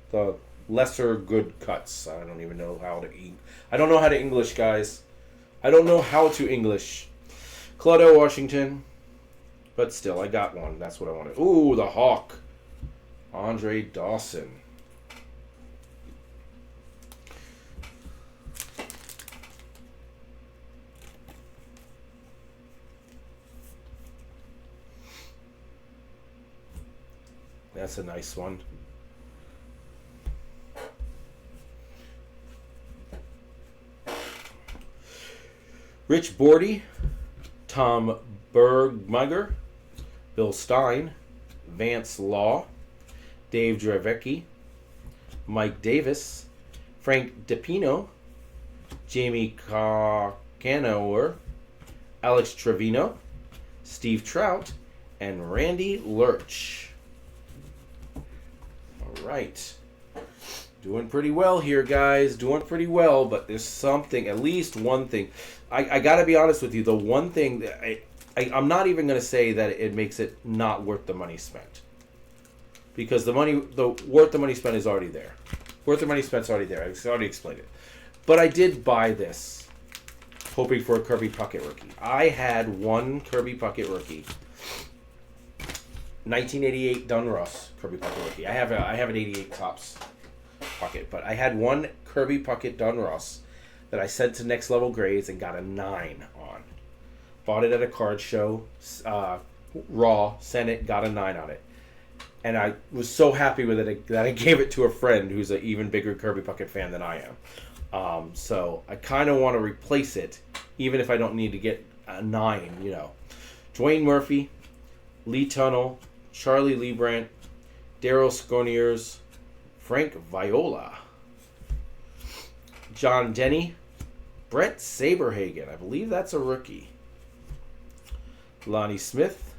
the lesser good cuts. I don't even know how to I don't know how to English, guys. I don't know how to English. Claudio Washington. But still, I got one. That's what I wanted. Ooh, the Hawk. Andre Dawson. That's a nice one. Rich Bordy. Tom Bergmeier. Bill Stein, Vance Law, Dave Dravecki, Mike Davis, Frank DePino, Jamie Canower, Alex Trevino, Steve Trout, and Randy Lurch. All right. Doing pretty well here, guys. Doing pretty well, but there's something, at least one thing. I got to be honest with you. The one thing that I'm not even going to say that it makes it not worth the money spent, because the worth the money spent is already there. Worth the money spent's already there. I already explained it. But I did buy this, hoping for a Kirby Puckett rookie. I had one Kirby Puckett rookie, 1988 Donruss Kirby Puckett rookie. I have an 88 Topps Puckett, but I had one Kirby Puckett Donruss that I sent to Next Level Grades and got a 9 on. Bought it at a card show, raw, sent it, got a 9 on it. And I was so happy with it that I gave it to a friend who's an even bigger Kirby Puckett fan than I am. So I kind of want to replace it, even if I don't need to get a 9, you know. Dwayne Murphy, Lee Tunnell, Charlie Liebrandt, Daryl Sconiers, Frank Viola, John Denny, Brett Saberhagen, I believe that's a rookie, Lonnie Smith,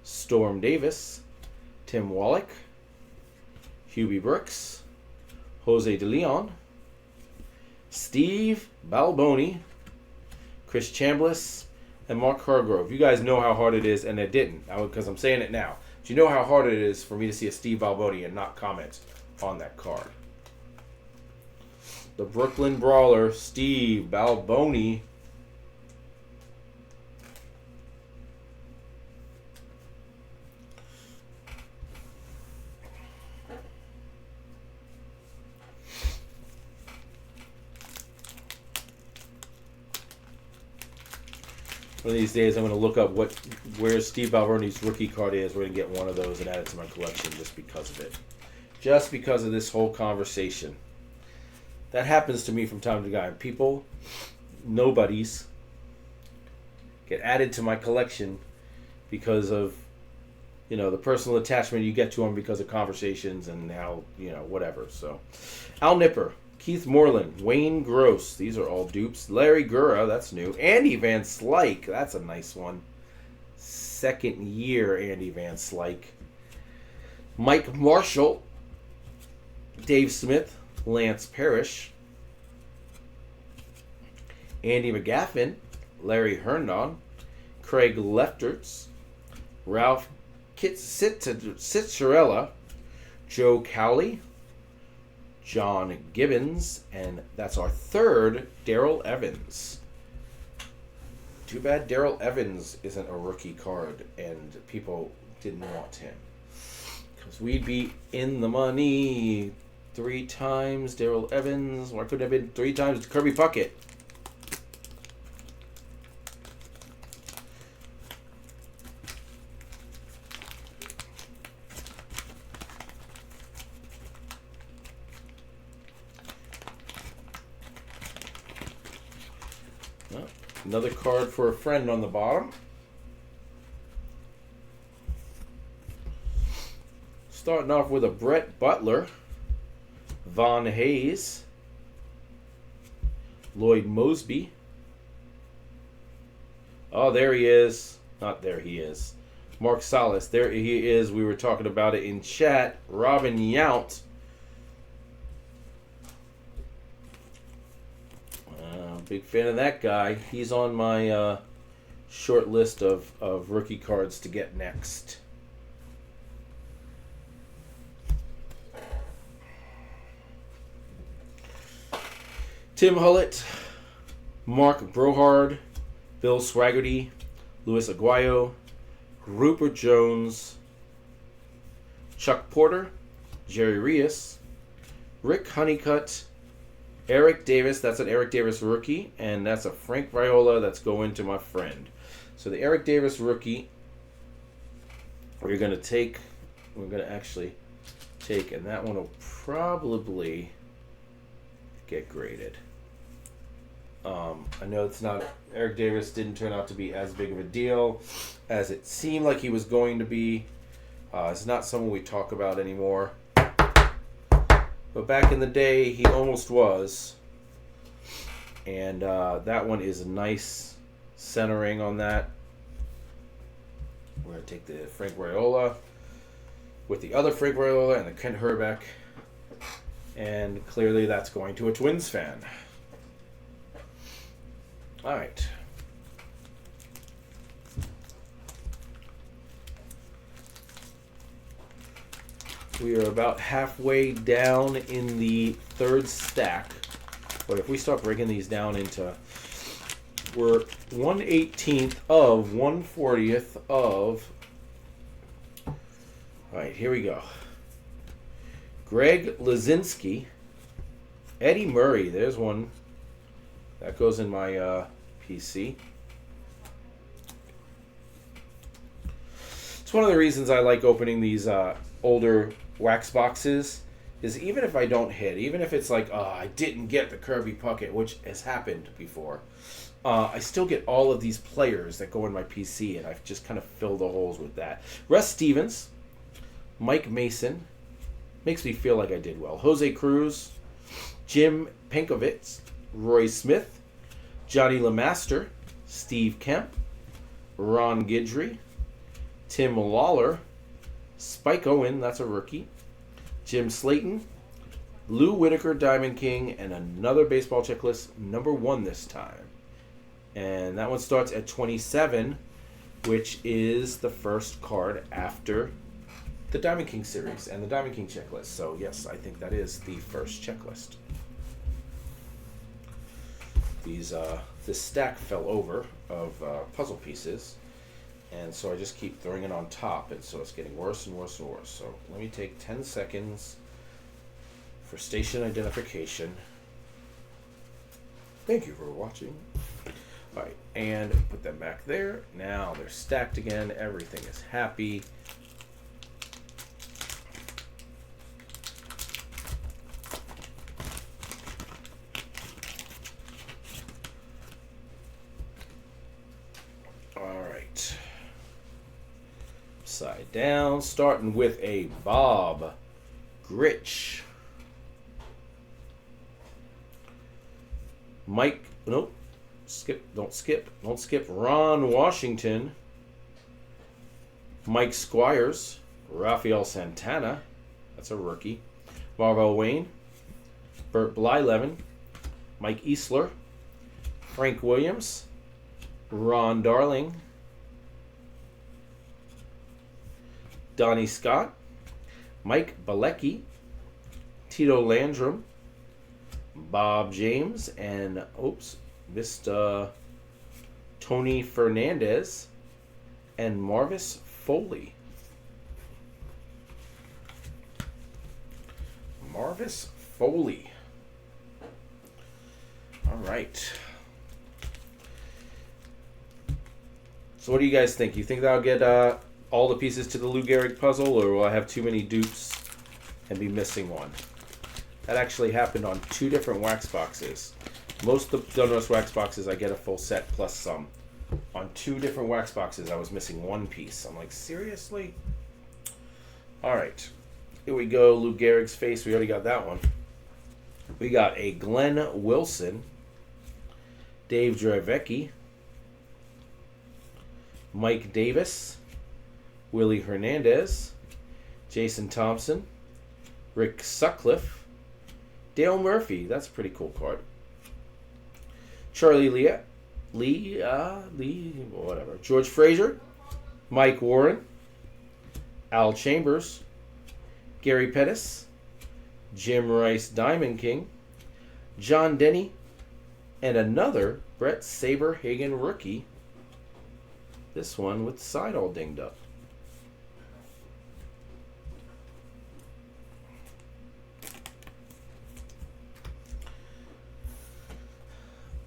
Storm Davis, Tim Wallach, Hubie Brooks, Jose De Leon, Steve Balboni, Chris Chambliss, and Mark Hargrove. You guys know how hard it is, and it didn't, because I'm saying it now. But you know how hard it is for me to see a Steve Balboni and not comment on that card. The Brooklyn Brawler, Steve Balboni. One of these days, I'm going to look up where Steve Balboni's rookie card is. We're going to get one of those and add it to my collection just because of it. just because of this whole conversation. That happens to me from time to time. People, nobodies, get added to my collection because of, the personal attachment you get to them because of conversations and how, whatever. So, Al Nipper, Keith Moreland, Wayne Gross, these are all dupes. Larry Gura, that's new. Andy Van Slyke, that's a nice one. Second year Andy Van Slyke. Mike Marshall, Dave Smith, Lance Parrish, Andy McGaffin, Larry Herndon, Craig Lefterts, Ralph Cicerella, Joe Cowley, John Gibbons, and that's our third Darrell Evans. Too bad Darrell Evans isn't a rookie card and people didn't want him. Because we'd be in the money 3 times Darrell Evans. Why couldn't it have been 3 times Kirby Puckett? Another card for a friend on the bottom. Starting off with a Brett Butler, Von Hayes, Lloyd Mosby. Oh, there he is. Not there he is. Mark Salas. There he is. We were talking about it in chat. Robin Yount. Big fan of that guy. He's on my short list of rookie cards to get next. Tim Hullett, Mark Brohard, Bill Swaggerty, Luis Aguayo, Rupert Jones, Chuck Porter, Jerry Rios, Rick Honeycutt, Eric Davis, that's an Eric Davis rookie, and that's a Frank Viola that's going to my friend. So the Eric Davis rookie, we're going to actually take, and that one will probably get graded. I know it's not, Eric Davis didn't turn out to be as big of a deal as it seemed like he was going to be. It's not someone we talk about anymore. But back in the day, he almost was. And that one is a nice centering on that. We're going to take the Frank Viola with the other Frank Viola and the Kent Herbeck. And clearly that's going to a Twins fan. All right. We are about halfway down in the third stack. But if we start breaking these down into, we're 1/18th of 1/40th of, all right, here we go. Greg Lazinski, Eddie Murray, there's one. That goes in my PC. It's one of the reasons I like opening these older wax boxes is even if I don't hit, even if it's like, I didn't get the Kirby Puckett, which has happened before, I still get all of these players that go in my PC, and I've just kind of filled the holes with that. Russ Stevens, Mike Mason, makes me feel like I did well. Jose Cruz, Jim Penkovitz, Roy Smith, Johnny Lemaster, Steve Kemp, Ron Guidry, Tim Lawler, Spike Owen, that's a rookie, Jim Slayton, Lou Whitaker, Diamond King, and another baseball checklist, number 1 this time. And that one starts at 27, which is the first card after the Diamond King series and the Diamond King checklist. So yes, I think that is the first checklist. This stack fell over of puzzle pieces, and so I just keep throwing it on top, and so it's getting worse and worse and worse. So let me take 10 seconds for station identification. Thank you for watching. All right, and put them back there. Now they're stacked again. Everything is happy. upside down, starting with a Bob Gritch. Mike, nope, don't skip. Ron Washington. Mike Squires. Rafael Santana, that's a rookie. Marvel Wayne. Bert Blyleven. Mike Easler. Frank Williams. Ron Darling. Donnie Scott. Mike Balecki. Tito Landrum. Bob James. And, missed Tony Fernandez. And Marvis Foley. Marvis Foley. All right. So what do you guys think? You think that I'll get all the pieces to the Lou Gehrig puzzle, or will I have too many dupes and be missing one? That actually happened on 2 different wax boxes. Most of the Donruss wax boxes, I get a full set plus some. On 2 different wax boxes, I was missing 1 piece. I'm like, seriously? All right. Here we go. Lou Gehrig's face. We already got that one. We got a Glenn Wilson. Dave Dravecki. Mike Davis. Willie Hernandez. Jason Thompson. Rick Sutcliffe. Dale Murphy. That's a pretty cool card. Charlie Lee, whatever. George Frazier. Mike Warren. Al Chambers. Gary Pettis. Jim Rice Diamond King. John Denny. And another Brett Saberhagen rookie. This one with the side all dinged up.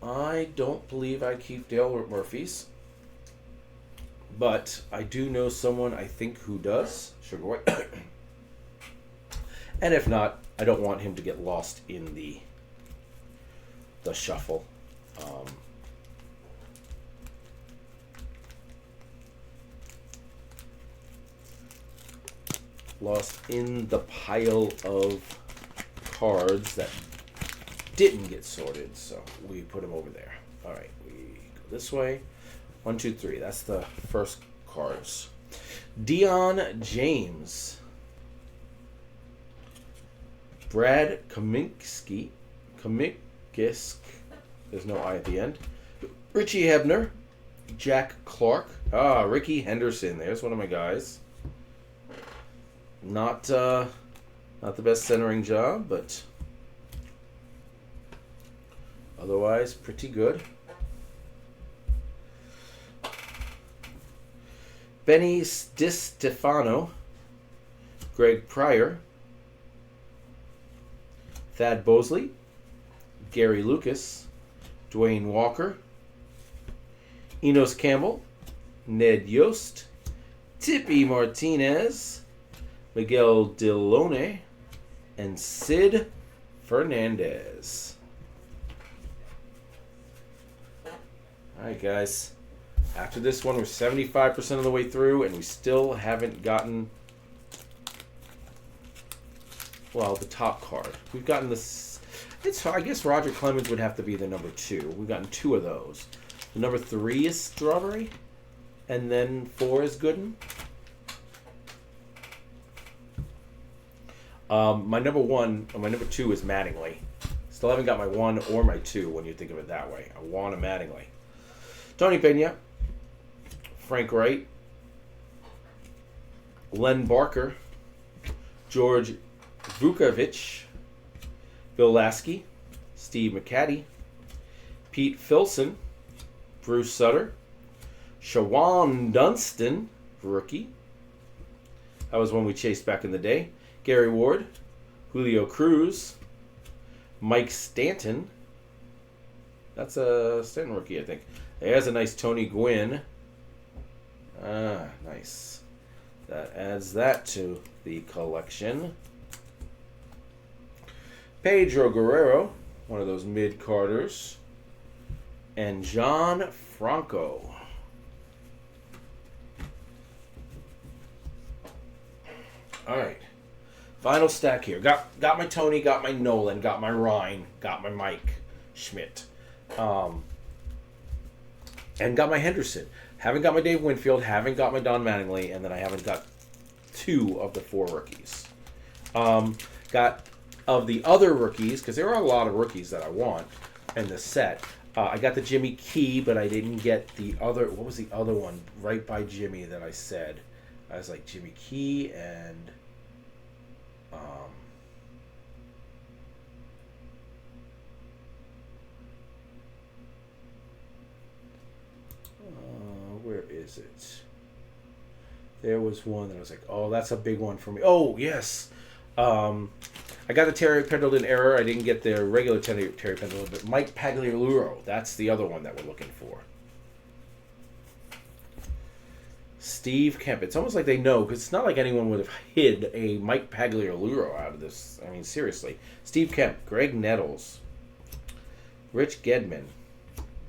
I don't believe I keep Dale Murphy's, but I do know someone I think who does. Sugar White. And if not, I don't want him to get lost in the shuffle. Lost in the pile of cards that didn't get sorted, so we put them over there. All right, we go this way. 1, 2, 3. That's the first cards. Dion James. Brad Kaminsky. There's no I at the end. Richie Hebner. Jack Clark. Ricky Henderson. There's one of my guys. Not the best centering job, but otherwise pretty good. Benny DiStefano. Greg Pryor. Thad Bosley. Gary Lucas. Dwayne Walker. Enos Campbell. Ned Yost. Tippy Martinez. Miguel Delone. And Sid Fernandez. Alright, guys. After this one, we're 75% of the way through, and we still haven't gotten, well, the top card. We've gotten this. I guess Roger Clemens would have to be the number 2. We've gotten 2 of those. The number 3 is Strawberry, and then 4 is Gooden. My number 2 is Mattingly. Still haven't got my 1 or my 2 when you think of it that way. I want a Mattingly. Tony Pena. Frank Wright. Len Barker. George Vukovic. Bill Lasky. Steve McCaddy. Pete Filson. Bruce Sutter. Shawan Dunston, rookie. That was one we chased back in the day. Gary Ward. Julio Cruz. Mike Stanton. That's a Stanton rookie, I think. There's a nice Tony Gwynn. Nice. That adds that to the collection. Pedro Guerrero, one of those mid-carders. And John Franco. All right. Final stack here. Got my Tony, got my Nolan, got my Ryan, got my Mike Schmidt, and got my Henderson. Haven't got my Dave Winfield, haven't got my Don Mattingly, and then I haven't got 2 of the 4 rookies. Got of the other rookies, because there are a lot of rookies that I want in the set. I got the Jimmy Key, but I didn't get the other. What was the other one right by Jimmy that I said? I was like Jimmy Key and where is it? There was one that I was like, oh, that's a big one for me. Oh, yes. I got the Terry Pendleton error. I didn't get the regular Terry Pendleton, but Mike Pagliarulo. That's the other one that we're looking for. Steve Kemp. It's almost like they know, because it's not like anyone would have hid a Mike Pagliarulo out of this. I mean, seriously. Steve Kemp, Greg Nettles, Rich Gedman,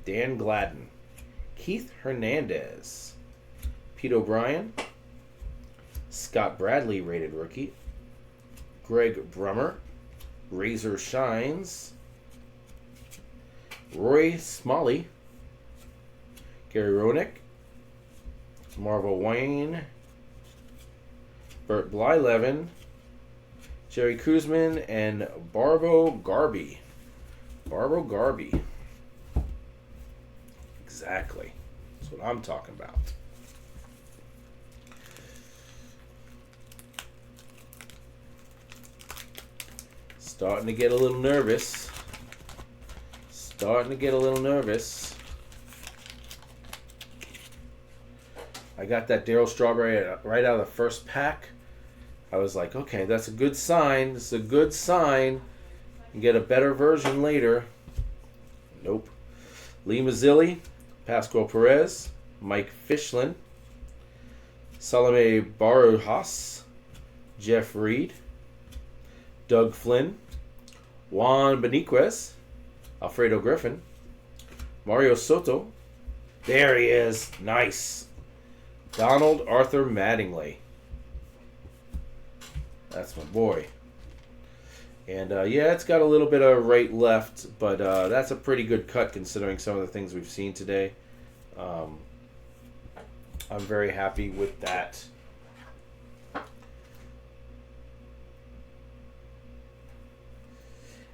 Dan Gladden, Keith Hernandez, Pete O'Brien, Scott Bradley, rated rookie, Greg Brummer, Razor Shines, Roy Smalley, Gary Roenick, Marvel Wayne, Bert Blyleven, Jerry Kuzman, and Barbo Garby. Barbo Garby. Exactly. That's what I'm talking about. Starting to get a little nervous. I got that Darryl Strawberry right out of the first pack. I was like, okay, that's a good sign. This is a good sign. You get a better version later. Nope. Lee Mazzilli, Pascual Perez, Mike Fishlin, Salome Barujas, Jeff Reed, Doug Flynn, Juan Beniquez, Alfredo Griffin, Mario Soto. There he is. Nice. Donald Arthur Mattingly. That's my boy. And yeah, it's got a little bit of right left, but that's a pretty good cut considering some of the things we've seen today. I'm very happy with that.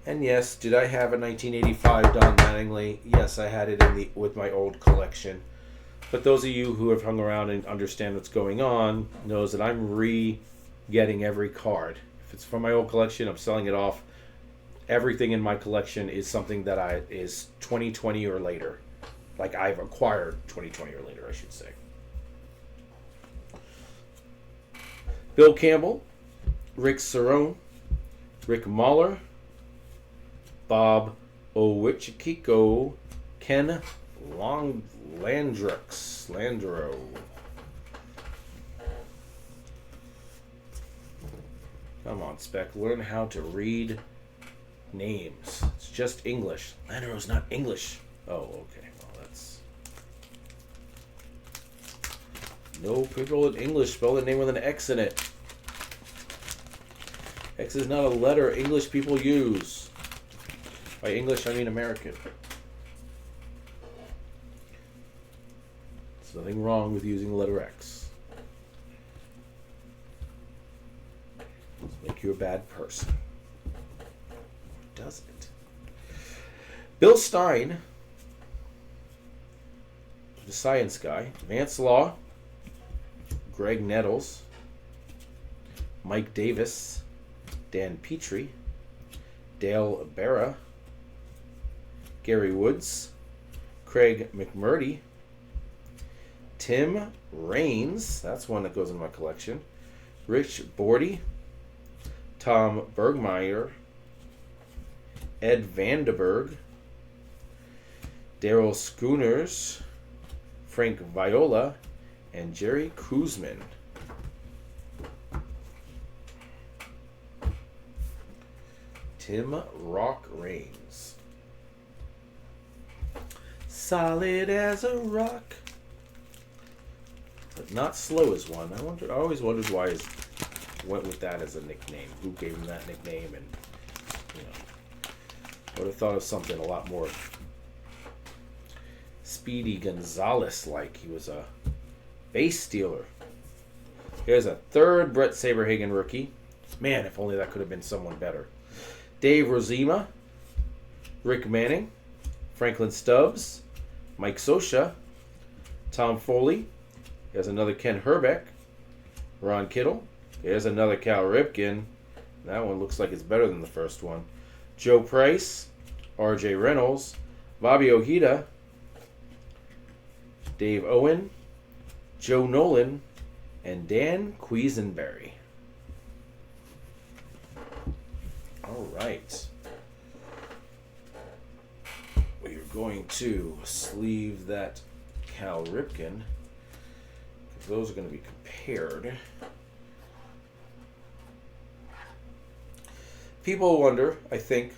And yes, did I have a 1985 Don Mattingly? Yes, I had it with my old collection. But those of you who have hung around and understand what's going on knows that I'm re-getting every card. If it's from my old collection, I'm selling it off. Everything in my collection is something that is 2020 or later. Like I've acquired 2020 or later, I should say. Bill Campbell, Rick Cerrone, Rick Mahler, Bob Owichikiko, Ken Landro. Come on, Spec. Learn how to read names. It's just English. Landro's not English. Oh, okay. Well, that's... No people in English spell the name with an X in it. X is not a letter English people use. By English, I mean American. There's nothing wrong with using the letter X. Doesn't make you a bad person. It doesn't. Bill Stein, the science guy. Vance Law, Greg Nettles, Mike Davis, Dan Petrie, Dale Barra, Gary Woods, Craig McMurdy, Tim Raines, that's one that goes in my collection, Rich Bordy, Tom Bergmeyer, Ed Vandenberg, Daryl Schooners, Frank Viola, and Jerry Kuzman. Tim Rock Raines. Solid as a rock, but not slow as one. I always wondered why his went with that as a nickname. Who gave him that nickname? And, you know, I would have thought of something a lot more Speedy Gonzalez-like. He was a base stealer. Here's a third Brett Saberhagen rookie. Man, if only that could have been someone better. Dave Rozema, Rick Manning, Franklin Stubbs, Mike Scioscia, Tom Foley. Here's another Ken Herbeck, Ron Kittle. Here's another Cal Ripken. That one looks like it's better than the first one. Joe Price, R.J. Reynolds, Bobby Ojeda, Dave Owen, Joe Nolan, and Dan Quisenberry. All right. We are going to sleeve that Cal Ripken, because those are going to be compared. People wonder, I think,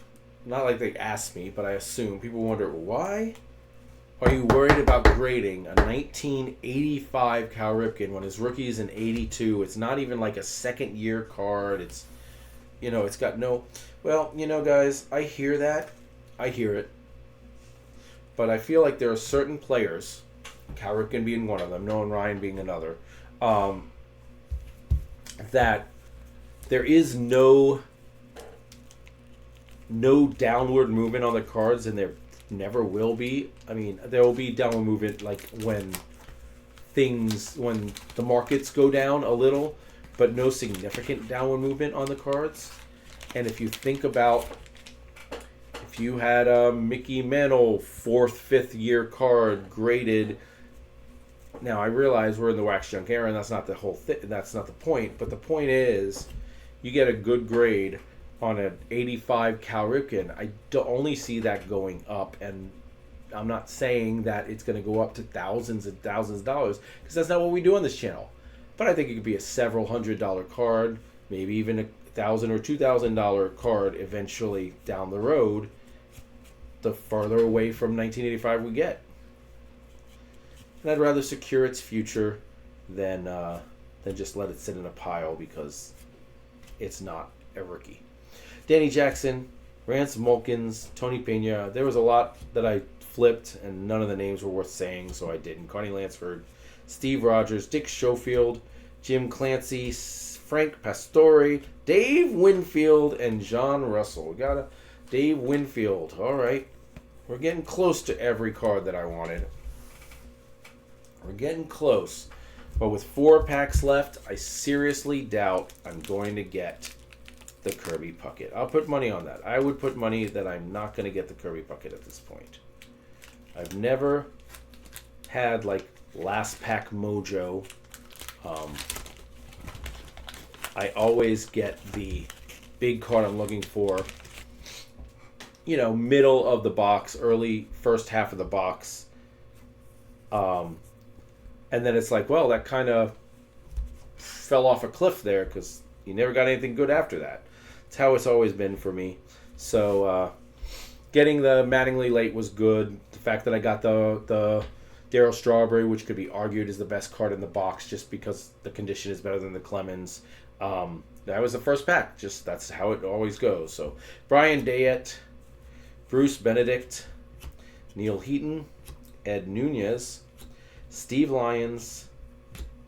not like they ask me, but I assume, people wonder, why are you worried about grading a 1985 Cal Ripken when his rookie is in 82? It's not even like a second year card. It's, you know, it's got no... Well, you know, guys, I hear that. I hear it. But I feel like there are certain players, Cal Ripken being one of them, Nolan Ryan being another, that there is no downward movement on the cards, and there never will be. I mean, there will be downward movement like when the markets go down a little, but no significant downward movement on the cards. And if you think about, if you had a Mickey Mantle 4th, 5th year card graded, now I realize we're in the wax junk era, and that's not the whole thing. That's not the point. But the point is, you get a good grade on an 85 Cal Ripken. I only see that going up, and I'm not saying that it's going to go up to thousands and thousands of dollars, because that's not what we do on this channel. But I think it could be a several $100 card, maybe even a $1,000 or $2,000 card eventually down the road, the farther away from 1985 we get. And I'd rather secure its future than just let it sit in a pile because it's not a rookie. Danny Jackson, Rance Mulkins, Tony Pena. There was a lot that I flipped, and none of the names were worth saying, so I didn't. Connie Lansford, Steve Rogers, Dick Schofield, Jim Clancy, Frank Pastore, Dave Winfield, and John Russell. We got a Dave Winfield. All right. We're getting close to every card that I wanted. We're getting close. But with 4 packs left, I seriously doubt I'm going to get the Kirby Puckett. I'll put money on that. I would put money that I'm not going to get the Kirby Puckett at this point. I've never had like last pack mojo. I always get the big card I'm looking for, you know, middle of the box, early first half of the box. And then it's like, well, that kind of fell off a cliff there because you never got anything good after that. It's how it's always been for me. So getting the Mattingly late was good. The fact that I got the Darryl Strawberry, which could be argued is the best card in the box just because the condition is better than the Clemens. That was the first pack. Just that's how it always goes. So Brian Dayette, Bruce Benedict, Neil Heaton, Ed Nunez, Steve Lyons,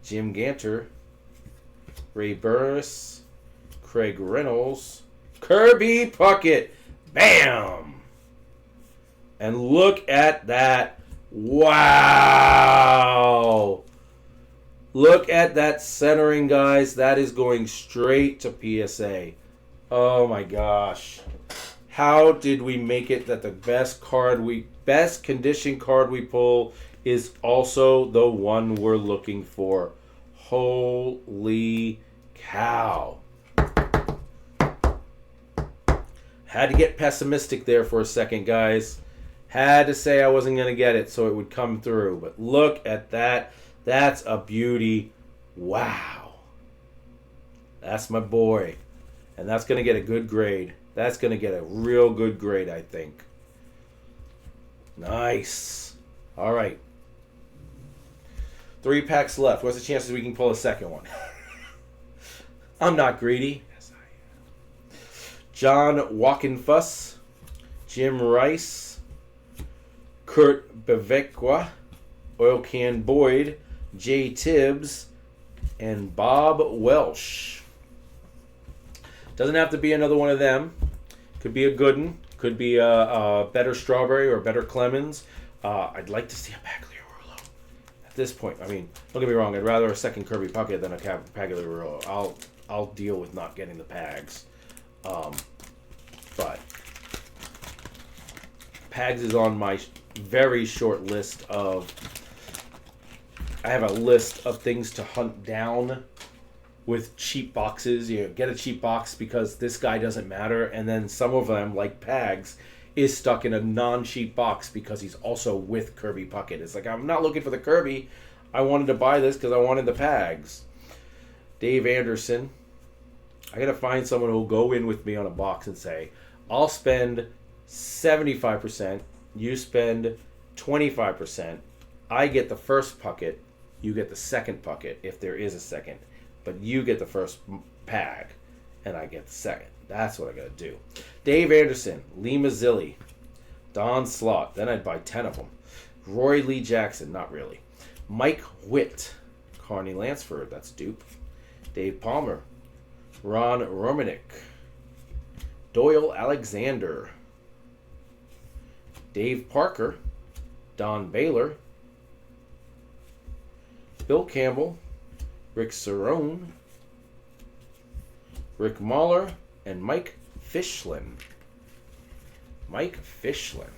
Jim Ganter, Ray Burris, Craig Reynolds, Kirby Puckett. Bam! And look at that. Wow! Look at that centering, guys. That is going straight to PSA. Oh my gosh. How did we make it that the best condition card we pull is also the one we're looking for? Holy cow. Had to get pessimistic there for a second, guys. Had to say I wasn't going to get it so it would come through. But look at that. That's a beauty. Wow. That's my boy. And that's going to get a good grade. That's going to get a real good grade, I think. Nice. All right. 3 packs left. What's the chances we can pull a second one? I'm not greedy. Yes, I am. John Walkenfuss, Jim Rice, Kurt Bevekwa, Oil Can Boyd, Jay Tibbs, and Bob Welsh. Doesn't have to be another one of them. Could be a good one. Could be a better Strawberry or better Clemens. I'd like to see a Pagliarulo. At this point, I mean, don't get me wrong. I'd rather a second Kirby Puckett than a Pagliarulo. I'll deal with not getting the Pags. But Pags is on my very short list of... I have a list of things to hunt down with cheap boxes. You know, get a cheap box because this guy doesn't matter. And then some of them, like Pags, is stuck in a non-cheap box because he's also with Kirby Puckett. It's like, I'm not looking for the Kirby. I wanted to buy this because I wanted the Pags. Dave Anderson. I got to find someone who will go in with me on a box and say, I'll spend 75%. You spend 25%. I get the first Puckett. You get the second Puckett, if there is a second. But you get the first Pag, and I get the second. That's what I got to do. Dave Anderson, Lee Mazzilli, Don Slott. Then I'd buy 10 of them. Roy Lee Jackson, not really. Mike Witt, Carney Lansford, that's dupe. Dave Palmer, Ron Romanek, Doyle Alexander, Dave Parker, Don Baylor, Bill Campbell, Rick Cerrone, Rick Mahler, and Mike Fishlin. Mike Fishlin.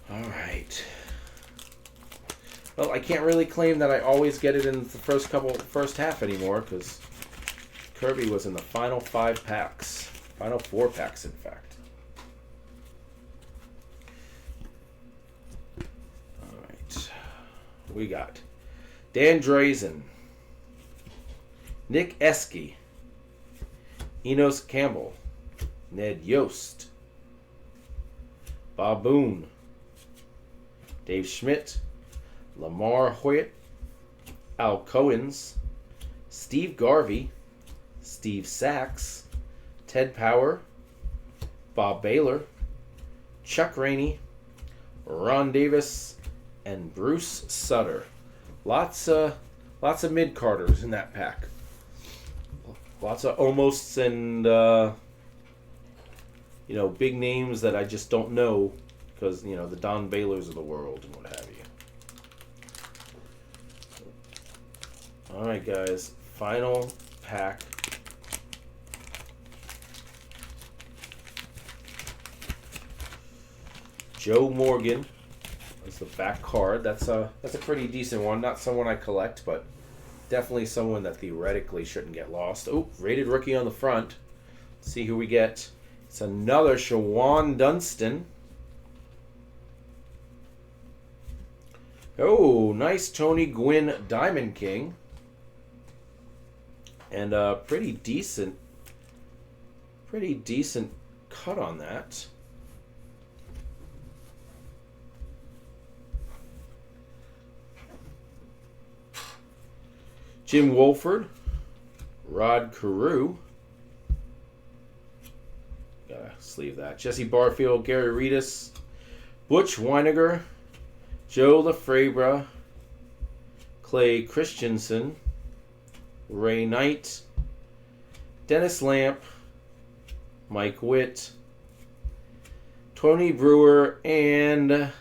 All right. Well, I can't really claim that I always get it in the first half anymore because Kirby was in the final 5 packs. Final 4 packs, in fact. We got Dan Drazen, Nick Eske, Enos Campbell, Ned Yost, Bob Boone, Dave Schmidt, Lamar Hoyt, Al Cohens, Steve Garvey, Steve Sachs, Ted Power, Bob Baylor, Chuck Rainey, Ron Davis, and Bruce Sutter. Lots of mid-carders in that pack. Lots of almosts and big names that I just don't know because the Don Baylors of the world and what have you. All right, guys. Final pack. Joe Morgan. That's the back card. That's a pretty decent one. Not someone I collect, but definitely someone that theoretically shouldn't get lost. Oh, rated rookie on the front. Let's see who we get. It's another Shawan Dunston. Oh, nice Tony Gwynn Diamond King. And a pretty decent cut on that. Jim Wolford, Rod Carew, gotta sleeve that. Jesse Barfield, Gary Reedus, Butch Weiniger, Joe LaFrebra, Clay Christensen, Ray Knight, Dennis Lamp, Mike Witt, Tony Brewer, and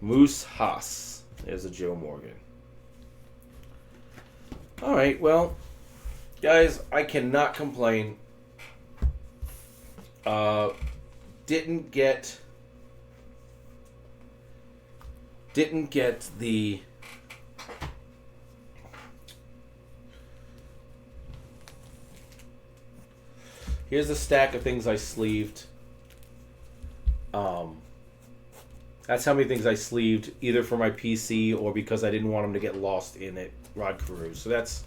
Moose Haas. There's a Joe Morgan. All right, well, guys, I cannot complain. Didn't get the here's a stack of things I sleeved. That's how many things I sleeved, either for my PC or because I didn't want them to get lost in it. Rod Carew. So that's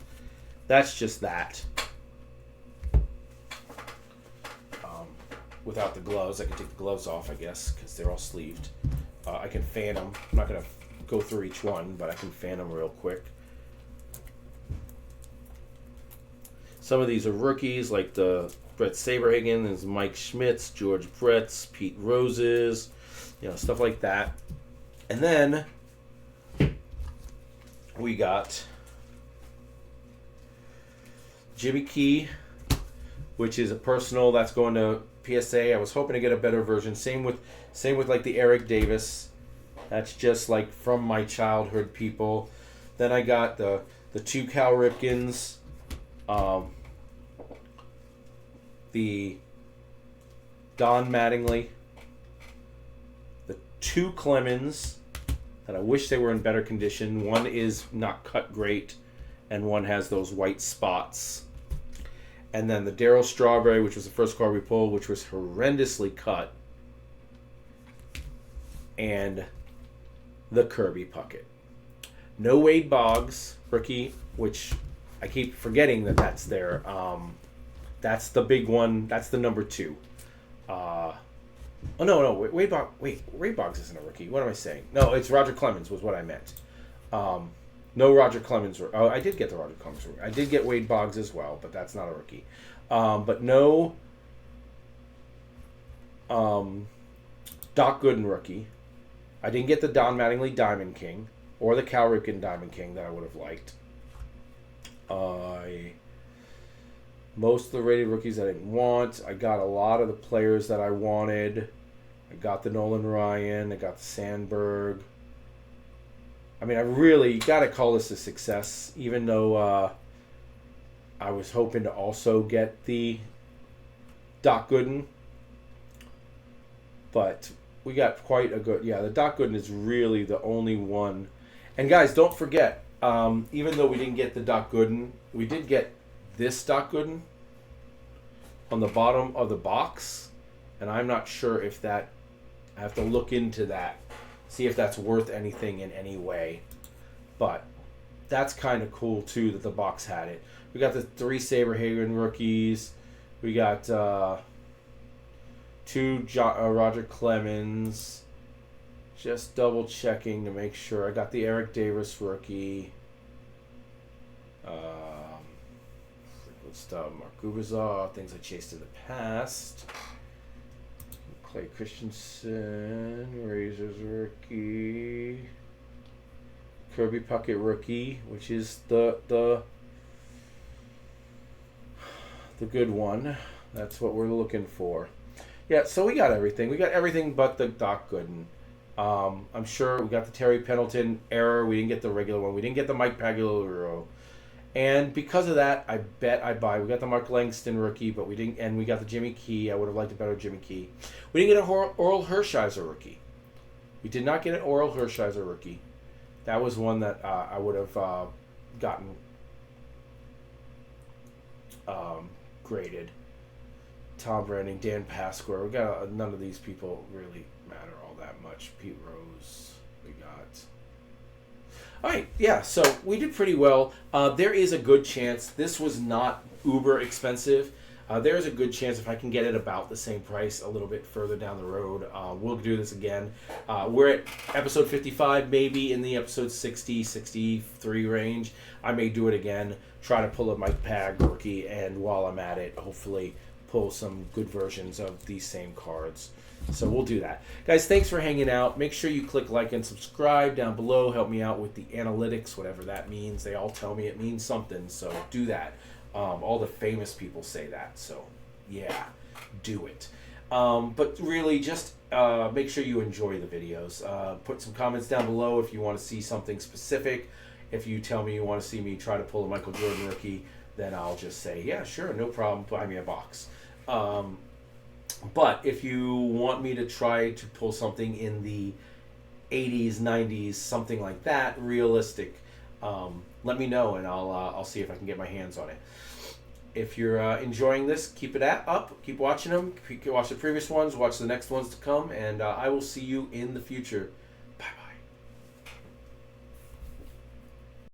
just that. without the gloves. I can take the gloves off, I guess, because they're all sleeved. I can fan them. I'm not going to go through each one, but I can fan them real quick. Some of these are rookies, like the Brett Saberhagen, there's Mike Schmitz, George Brett's, Pete Rose's, stuff like that. And then we got Jimmy Key, which is a personal that's going to PSA. I was hoping to get a better version. Same with like the Eric Davis. That's just like from my childhood people. Then I got the two Cal Ripkens, the Don Mattingly, the two Clemens that I wish they were in better condition. One is not cut great, and one has those white spots. And then the Darryl Strawberry, which was the first card we pulled, which was horrendously cut. And the Kirby Puckett. No Wade Boggs, rookie, which I keep forgetting that's there. That's the big one. That's the number 2. Wade Boggs isn't a rookie. What am I saying? No, it's Roger Clemens was what I meant. No Roger Clemens. I did get the Roger Clemens rookie. I did get Wade Boggs as well, but that's not a rookie. But no Doc Gooden rookie. I didn't get the Don Mattingly Diamond King or the Cal Ripken Diamond King that I would have liked. Most of the rated rookies I didn't want. I got a lot of the players that I wanted. I got the Nolan Ryan. I got the Sandberg. I mean, I really got to call this a success, even though I was hoping to also get the Doc Gooden. But we got quite a good... Yeah, the Doc Gooden is really the only one. And guys, don't forget, even though we didn't get the Doc Gooden, we did get this Doc Gooden on the bottom of the box. And I'm not sure if that... I have to look into that. See if that's worth anything in any way. But that's kind of cool, too, that the box had it. We got the 3 Saberhagen rookies. We got 2 Roger Clemens. Just double checking to make sure. I got the Eric Davis rookie. Good stuff. Mark Gubazov. Things I chased in the past. Clay Christensen, Razors rookie, Kirby Puckett rookie, which is the good one. That's what we're looking for. Yeah, so we got everything. We got everything but the Doc Gooden. I'm sure we got the Terry Pendleton error. We didn't get the regular one. We didn't get the Mike Pagliaro. And because of that, I bet I buy. We got the Mark Langston rookie, but we didn't, and we got the Jimmy Key. I would have liked a better Jimmy Key. We didn't get an Oral Hershiser rookie. We did not get an Oral Hershiser rookie. That was one that I would have gotten graded. Tom Branding, Dan Pasquare. We got none of these people really matter all that much. Pete Rose. We got. All right, yeah, so we did pretty well. There is a good chance this was not uber expensive. There is a good chance if I can get it about the same price a little bit further down the road, we'll do this again. We're at episode 55, maybe in the episode 60, 63 range. I may do it again, try to pull a Mike Pag rookie, and while I'm at it, hopefully pull some good versions of these same cards. So we'll do that. Guys, thanks for hanging out. Make sure you click like and subscribe down below. Help me out with the analytics, whatever that means. They all tell me it means something, so do that. All the famous people say that, so yeah, do it. But really, just make sure you enjoy the videos. Put some comments down below if you want to see something specific. If you tell me you want to see me try to pull a Michael Jordan rookie, then I'll just say, yeah, sure, no problem, buy me a box. But if you want me to try to pull something in the 80s, 90s, something like that, realistic, let me know and I'll see if I can get my hands on it. If you're enjoying this, keep it up. Keep watching them. Watch the previous ones. Watch the next ones to come. And I will see you in the future.